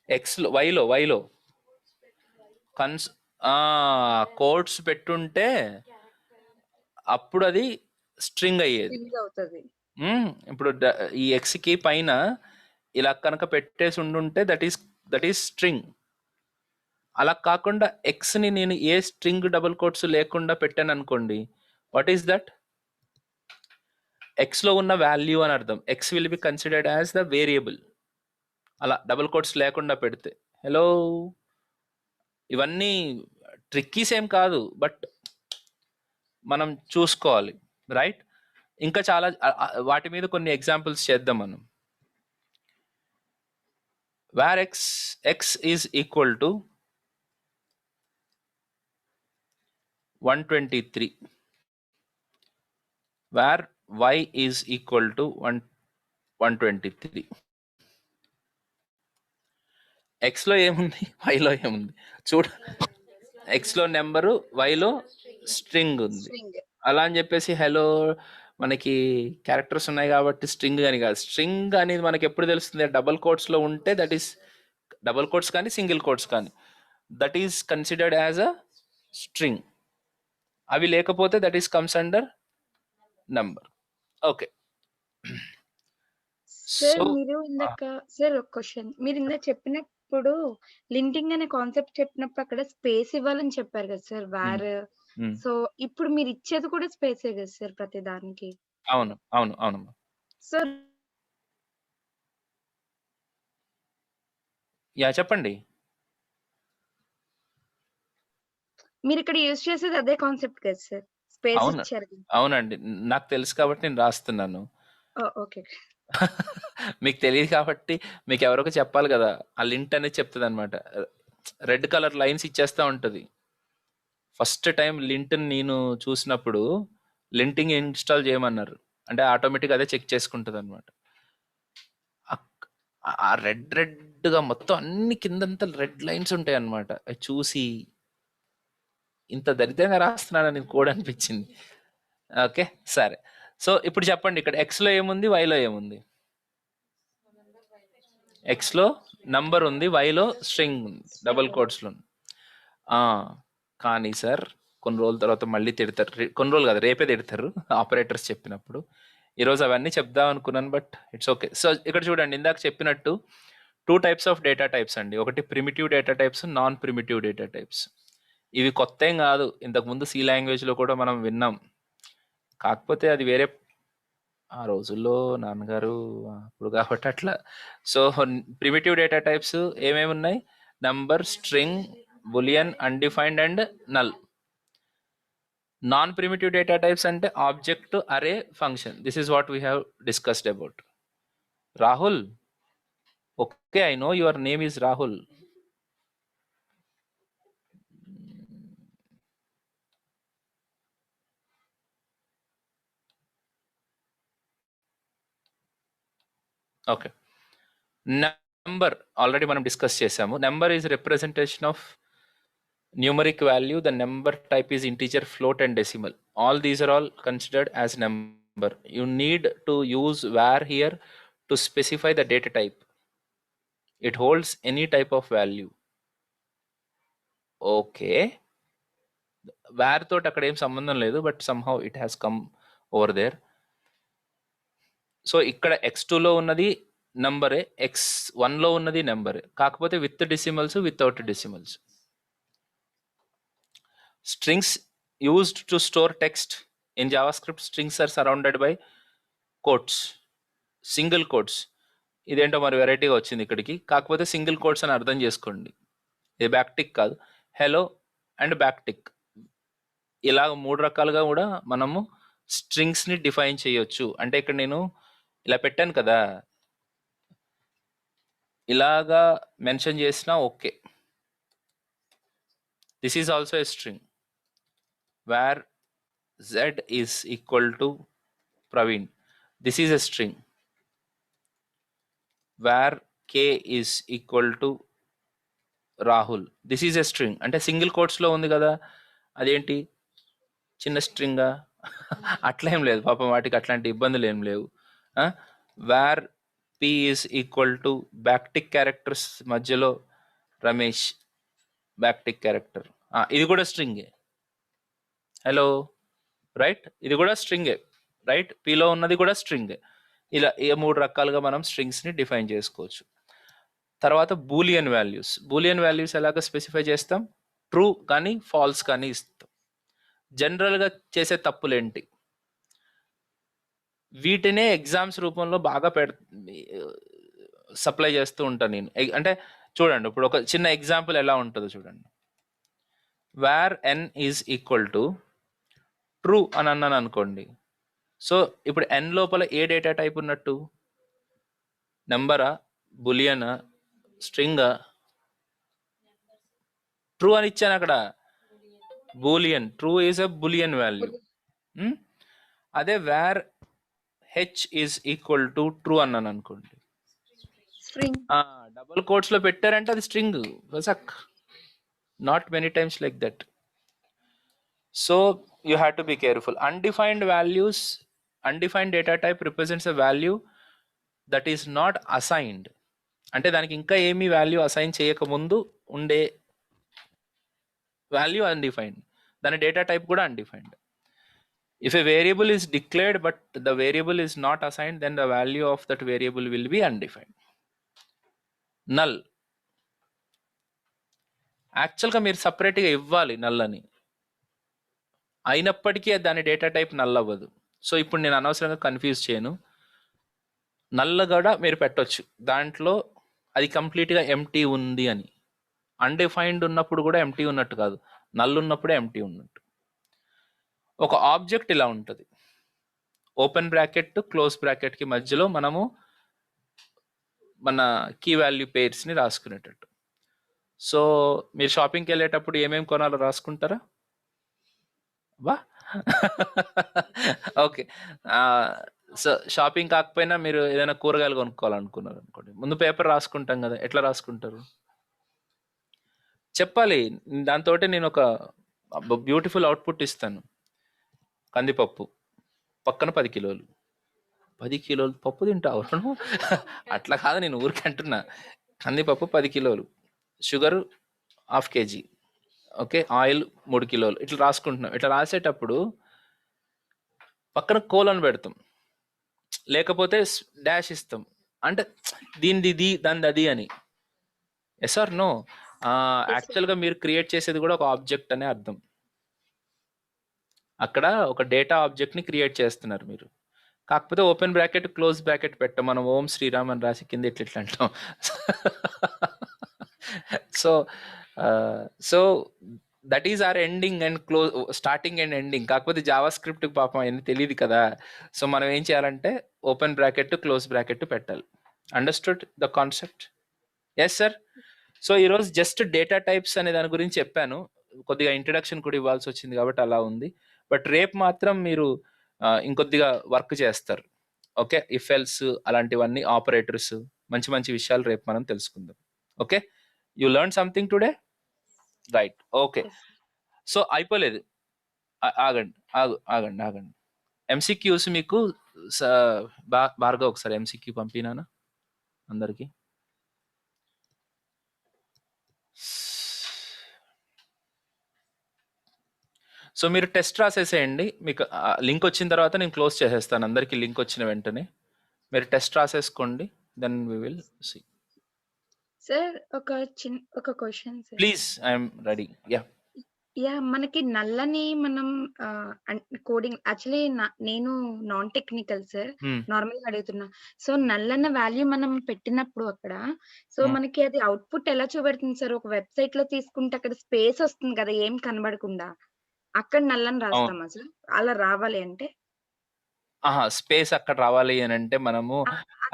ఎక్స్లో, వైలో కోడ్స్ పెట్టుంటే అప్పుడు అది స్ట్రింగ్ అయ్యేది. ఇప్పుడు ఈ ఎక్స్కి పైన ఇలా కనుక పెట్టేసి ఉండుంటే దట్ ఈస్ స్ట్రింగ్. అలా కాకుండా ఎక్స్ని నేను ఏ స్ట్రింగ్ డబుల్ కోట్స్ లేకుండా పెట్టాను అనుకోండి, వాట్ ఈస్ దట్? ఎక్స్లో ఉన్న వాల్యూ అని అర్థం. X will be considered as the variable, అలా డబుల్ కోట్స్ లేకుండా పెడితే. హలో, ఇవన్నీ ట్రిక్కీస్ ఏం కాదు, బట్ మనం చూసుకోవాలి, రైట్? ఇంకా చాలా వాటి మీద కొన్ని ఎగ్జాంపుల్స్ చేద్దాం మనం. Var x is equal to 123, var y is equal to 123. ఎక్స్లో ఏముంది, వైలో ఏముంది చూడ. ఎక్స్లో నెంబరు, వైలో స్ట్రింగ్ ఉంది. అలా అని చెప్పేసి హలో మనకి క్యారెక్టర్స్ ఉన్నాయి కాబట్టి స్ట్రింగ్ అని కాదు. స్ట్రింగ్ అనేది మనకి ఎప్పుడు తెలుస్తుంది? డబల్ కోట్స్లో ఉంటే, దట్ ఈస్ డబల్ కోట్స్ కానీ సింగిల్ కోట్స్ కానీ, that is considered as a string. అవి లేకపోతే that is comes under number. Okay. Sir మీరు ఇందాక సార్ ఒక క్వశ్చన్, మీరు ఇందాక చెప్పినప్పుడు లింటింగ్ అనే కాన్సెప్ట్ చెప్పినప్పుడు అక్కడ స్పేస్ ఇవ్వాలని చెప్పారు కదా సార్, వేర్. సో ఇప్పుడు మీరు ఇచ్చేది కూడా స్పేసే కదా సార్ ప్రతి దానికి? అవును. సార్ చెప్పండి. మీరు ఇక్కడ యూజ్ చేసేది అదే కాన్సెప్ట్ కదా సార్? స్పేస్ అవును. ఇచ్చారు కదా! అవునండి. నాకు తెలుసు కాబట్టి నేను రాస్తున్నాను. ఓకే. మీకు తెలీదు కాబట్టి మీకెవరికో చెప్పాలి గదా! ఆ లింట్ అనేది చెప్తదనమాట. రెడ్ కలర్ లైన్స్ ఇచ్చేస్తా ఉంటది. ఫస్ట్ టైమ్ లింట్‌ని నేను చూసినప్పుడు లింటింగ్ ఇన్‌స్టాల్ చేయమన్నారు. అంటే ఆటోమేటిక్‌గా అదే చెక్ చేసుకుంటదనమాట. అక్ ఆ రెడ్‌గా మొత్తం అన్ని కిందంతా రెడ్ లైన్స్ ఉంటాయన్నమాట. అది చూసి ఇంత దరిద్రంగా రాస్తున్నానా నేను కోడ్ అనిపించింది. ఓకే. సరే. సో, ఇప్పుడు చెప్పండి ఇక్కడ ఎక్స్‌లో ఏముంది? వైలో ఏముంది? ఎక్స్‌లో నంబర్ ఉంది. వైలో స్ట్రింగ్ ఉంది. డబుల్ కోట్స్‌లో ఉంది. ఆ! కానీ సార్ కొన్ని రోజుల తర్వాత మళ్ళీ తిడతారు. కొన్ని రోజులు కాదు రేపే తిడతారు ఆపరేటర్స్ చెప్పినప్పుడు. ఈరోజు అవన్నీ చెప్దాం అనుకున్నాను బట్ ఇట్స్ ఓకే. సో, ఇక్కడ చూడండి ఇందాక చెప్పినట్టు 2 టైప్స్ ఆఫ్ డేటా టైప్స్ అండి. ఒకటి primitive data types, non primitive data types. ఇవి కొత్తేం కాదు. ఇంతకుముందు సి లాంగ్వేజ్‌లో కూడా మనం విన్నాం. కాకపోతే అది వేరే ఆ రోజుల్లో నాన్నగారు అప్పుడు కాబట్టి అట్లా. సో, ప్రిమిటివ్ డేటా టైప్స్ ఏమేమి ఉన్నాయి? Number, string, Boolean, undefined and null. Non primitive data types అంటే ఆబ్జెక్ట్, అరే, function. This is what we have discussed about. Rahul, okay, I know your name is Rahul. Okay. Number already మనం డిస్కస్ చేసాము. Number is representation of numeric value. The number type is integer, float and decimal. All these are all considered as number. You need to use var here to specify the data type. It holds any type of value. Okay, var తోటి అక్కడ ఏం సంబంధం లేదు but somehow it has come over there. So ఇక్కడ x2లో ఉన్నది నంబరే, x1లో ఉన్నది నెంబరే, కాకపోతే with decimals without decimals. Strings used to store text. In JavaScript, strings are surrounded by quotes, single quotes. ఇదేంటో మరి వెరైటీగా వచ్చింది ఇక్కడికి, కాకపోతే సింగిల్ కోట్స్ అని అర్థం చేసుకోండి. ఇది బ్యాక్టిక్ కాదు. హెలో అండ్ బ్యాక్టిక్, ఇలా 3 రకాలుగా కూడా మనము స్ట్రింగ్స్ని డిఫైన్ చేయొచ్చు. అంటే ఇక్కడ నేను ఇలా పెట్టాను కదా, ఇలాగా మెన్షన్ చేసినా okay. This is also a string var z is equal to Praveen. This is a string where k is equal to Rahul. This is a string. అంటే సింగిల్ కోట్స్లో ఉంది కదా, అదేంటి చిన్న స్ట్రింగా? అట్లా ఏం లేదు పాపం, వాటికి అట్లాంటి ఇబ్బందులు ఏం లేవు. Var p is equal to backtick characters మధ్యలో రమేష్, బ్యాక్టిక్ క్యారెక్టర్. ఇది కూడా స్ట్రింగే. హలో, రైట్, ఇది కూడా స్ట్రింగే, రైట్, పిలో ఉన్నది కూడా స్ట్రింగే. ఇలా ఏ 3 రకాలుగా మనం స్ట్రింగ్స్ని డిఫైన్ చేసుకోవచ్చు. తర్వాత బూలియన్ వాల్యూస్. బూలియన్ వాల్యూస్ ఎలాగ స్పెసిఫై చేస్తాం? ట్రూ కానీ ఫాల్స్ కానీ ఇస్తాం. జనరల్గా చేసే తప్పులేంటి? వీటినే ఎగ్జామ్స్ రూపంలో బాగా సప్లై చేస్తూ ఉంటాను నేను. అంటే చూడండి, ఇప్పుడు ఒక చిన్న ఎగ్జాంపుల్ ఎలా ఉంటుందో చూడండి. Var n is equal to true అని అన్నాను అనుకోండి. సో ఇప్పుడు ఎన్ లోపల ఏ డేటా టైప్ ఉన్నట్టు? నెంబరా, బులియనా, స్ట్రింగా? ట్రూ అని ఇచ్చాను అక్కడ, boolean. True is a boolean value. అదే var h is equal to true అన్నాను అనుకోండి, డబుల్ కోట్స్ లో పెట్టారంటే అది string. Not many times like that. So you have to be careful. Undefined values, undefined data type represents a value that is not assigned. అంటే దానికి ఇంకా ఏమీ వాల్యూ అసైన్ చేయకముందు ఉండే వాల్యూ అన్డిఫైన్డ్. దాని డేటా టైప్ కూడా undefined. If a variable is declared but the variable is not assigned, then the value of that variable will be undefined. Null. యాక్చువల్గా మీరు సపరేట్గా ఇవ్వాలి నల్ అని, అయినప్పటికీ దాని డేటా టైప్ నల్ అవ్వదు. సో ఇప్పుడు నేను అనవసరంగా కన్ఫ్యూజ్ చేయను. నల్ కూడా మీరు పెట్టొచ్చు. దాంట్లో అది కంప్లీట్గా ఎంటీ ఉంది అని. అన్డిఫైన్డ్ ఉన్నప్పుడు కూడా ఎంటీ ఉన్నట్టు కాదు, నల్ ఉన్నప్పుడే ఎంటీ ఉన్నట్టు. ఒక ఆబ్జెక్ట్ ఇలా ఉంటుంది, ఓపెన్ బ్రాకెట్ క్లోజ్ బ్రాకెట్కి మధ్యలో మనము మన కీ వాల్యూ పేర్స్ని రాసుకునేటట్టు. సో మీరు షాపింగ్కి వెళ్ళేటప్పుడు ఏమేమి కొనాలో రాసుకుంటారా? బా ఓకే. సో షాపింగ్ కాకపోయినా మీరు ఏదైనా కూరగాయలు కొనుక్కోవాలనుకున్నారు అనుకోండి, ముందు పేపర్ రాసుకుంటాం కదా, ఎట్లా రాసుకుంటారు చెప్పాలి. దాంతో నేను ఒక బ్యూటిఫుల్ అవుట్పుట్ ఇస్తాను. కందిపప్పు పక్కన 10 కిలోలు. 10 కిలోలు పప్పు తింటావు అట్లా కాదు, నేను ఊరికి అంటున్నా. కందిపప్పు 10 కిలోలు, షుగర్ 1/2 kg, ఓకే, ఆయిల్ 3 కిలోలు, ఇట్లా రాసుకుంటున్నాం. ఇట్లా రాసేటప్పుడు పక్కన కోలను పెడతాం, లేకపోతే డాష్ ఇస్తాం. అంటే దీనిది ఇది, దానిది అది అని. Yes or no? యాక్చువల్గా మీరు క్రియేట్ చేసేది కూడా ఒక ఆబ్జెక్ట్ అనే అర్థం. అక్కడ ఒక డేటా ఆబ్జెక్ట్ని క్రియేట్ చేస్తున్నారు మీరు. కాకపోతే ఓపెన్ బ్రాకెట్ క్లోజ్ బ్రాకెట్ పెట్టాం, మనం ఓం శ్రీరామ్ అని రాసి కింద ఇట్లా అంటాం. So so that is or ending and close, starting and ending. కాకపోతే జావా స్క్రిప్ట్ పాపం అవన్నీ తెలియదు కదా. సో మనం ఏం చేయాలంటే ఓపెన్ బ్రాకెట్ క్లోజ్ బ్రాకెట్ పెట్టాలి. Understood the concept? Yes sir. So ఈరోజు జస్ట్ డేటా టైప్స్ అనే దాని గురించి చెప్పాను, కొద్దిగా ఇంట్రడక్షన్ కూడా ఇవ్వాల్సి వచ్చింది కాబట్టి అలా ఉంది. బట్ రేపు మాత్రం మీరు ఇంకొద్దిగా వర్క్ చేస్తారు. ఓకే, ఇఫ్ ఎల్స్ అలాంటివన్నీ, ఆపరేటర్స్, మంచి మంచి విషయాలు రేపు మనం తెలుసుకుందాం. Okay, you learn something today, right? Okay, so అయిపోలేదు, ఆగండి ఆగండి ఆగండి. ఎంసీక్యూస్ మీకు భార్గవ్ ఒకసారి ఎంసీక్యూ పంపినానా అందరికి? సో మీరు టెస్ట్ రాసేసేయండి. మీకు లింక్ వచ్చిన తర్వాత నేను క్లోజ్ చేసేస్తాను, అందరికీ లింక్ వచ్చిన వెంటనే మీరు టెస్ట్ రాసేసుకోండి, then we will see. Sir ఒక question sir. Please, I'm ready. మనకి నల్లని మనం కోడింగ్ యాక్చువల్లీ నేను నాన్ టెక్నికల్ సార్, నార్మల్గా అడుగుతున్నా. సో నల్లన్న వాల్యూ మనం పెట్టినప్పుడు అక్కడ, సో మనకి అది అవుట్పుట్ ఎలా చూపెడుతుంది సార్? ఒక వెబ్సైట్ లో తీసుకుంటే అక్కడ స్పేస్ వస్తుంది కదా, ఏం కనబడకుండా, అక్కడ నల్లని రాస్తామా సార్ అలా రావాలి అంటే? స్పేస్ అక్కడ రావాలి అని అంటే మనము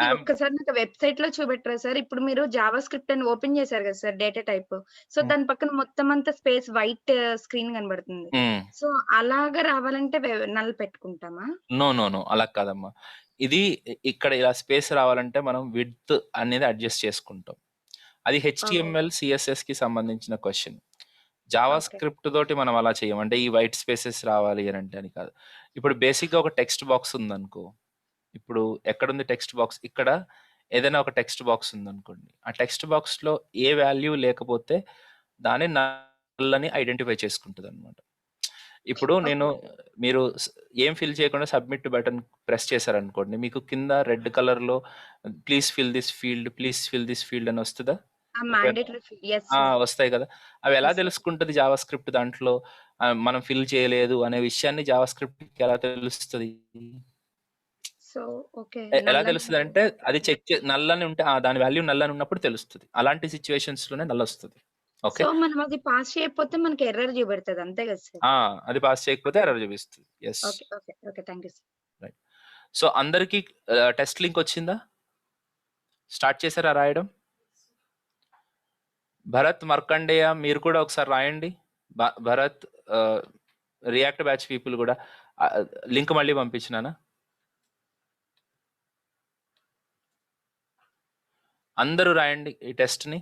అది ఒక్కసారి నాకు వెబ్సైట్ లో చూపెట్టరా సార్? ఇప్పుడు మీరు జావా స్క్రిప్ట్ అని ఓపెన్ చేశారు కదా సార్, డేటా టైప్. సో దాని పక్కన మొత్తం అంతా స్పేస్ వైట్ స్క్రీన్ కనబడుతుంది. సో అలాగా రావాలంటే నల్ పెట్టుకుంటామా? నో అలా కాదమ్మా. ఇది ఇక్కడ ఇలా స్పేస్ రావాలంటే మనం విడ్త్ అనేది అడ్జస్ట్ చేసుకుంటాం. అది హెచ్టిఎంఎల్ సిఎస్ఎస్ కి సంబంధించిన క్వశ్చన్. జావా స్క్రిప్ట్ తోటి మనం అలా చేయం. అంటే ఈ వైట్ స్పేసెస్ రావాలి అని అంటే అని కాదు. ఇప్పుడు బేసిక్గా ఒక టెక్స్ట్ బాక్స్ ఉందనుకో, ఇప్పుడు ఎక్కడుంది టెక్స్ట్ బాక్స్? ఇక్కడ ఏదైనా ఒక టెక్స్ట్ బాక్స్ ఉందనుకోండి, ఆ టెక్స్ట్ బాక్స్లో ఏ వాల్యూ లేకపోతే దాన్ని నల్లని ఐడెంటిఫై చేసుకుంటుంది అనమాట. ఇప్పుడు మీరు ఏం ఫిల్ చేయకుండా సబ్మిట్ బటన్ ప్రెస్ చేశారనుకోండి, మీకు కింద రెడ్ కలర్లో ప్లీజ్ ఫిల్ దిస్ ఫీల్డ్ అని వస్తుందా? వస్తాయి కదా. అవి ఎలా తెలుసుకుంటుంది జావా స్క్రిప్ట్? దాంట్లో మనం ఫిల్ చేయలేదు అనే విషయాన్ని జావా స్క్రిప్ట్ ఎలా తెలుస్తుంది? ఎలా తెలుస్తుంది అంటే అది చెక్ నల్లని ఉంటే దాని వాల్యూ నల్లని ఉన్నప్పుడు తెలుస్తుంది. అలాంటి సిచ్యువేషన్స్ లోనే నల్ల వస్తుంది. ఓకే, మనం అది పాస్ చేయకపోతే మనకి ఎర్రర్ చూపెడుతుంది, అంతే కదా సార్? అది పాస్ చేయకపోతే ఎర్రర్ చూపిస్తుంది. Yes. Okay thank you sir. Right. So అందరికి టెస్ట్ లింక్ వచ్చిందా? స్టార్ట్ చేశారా రాయడం? భరత్, మార్కండేయ మీరు కూడా ఒకసారి రాయండి. భరత్, రియాక్ట్ బ్యాచ్ పీపుల్ కూడా లింక్ మళ్ళీ పంపించినానా? అందరూ రాయండి ఈ టెస్ట్ని.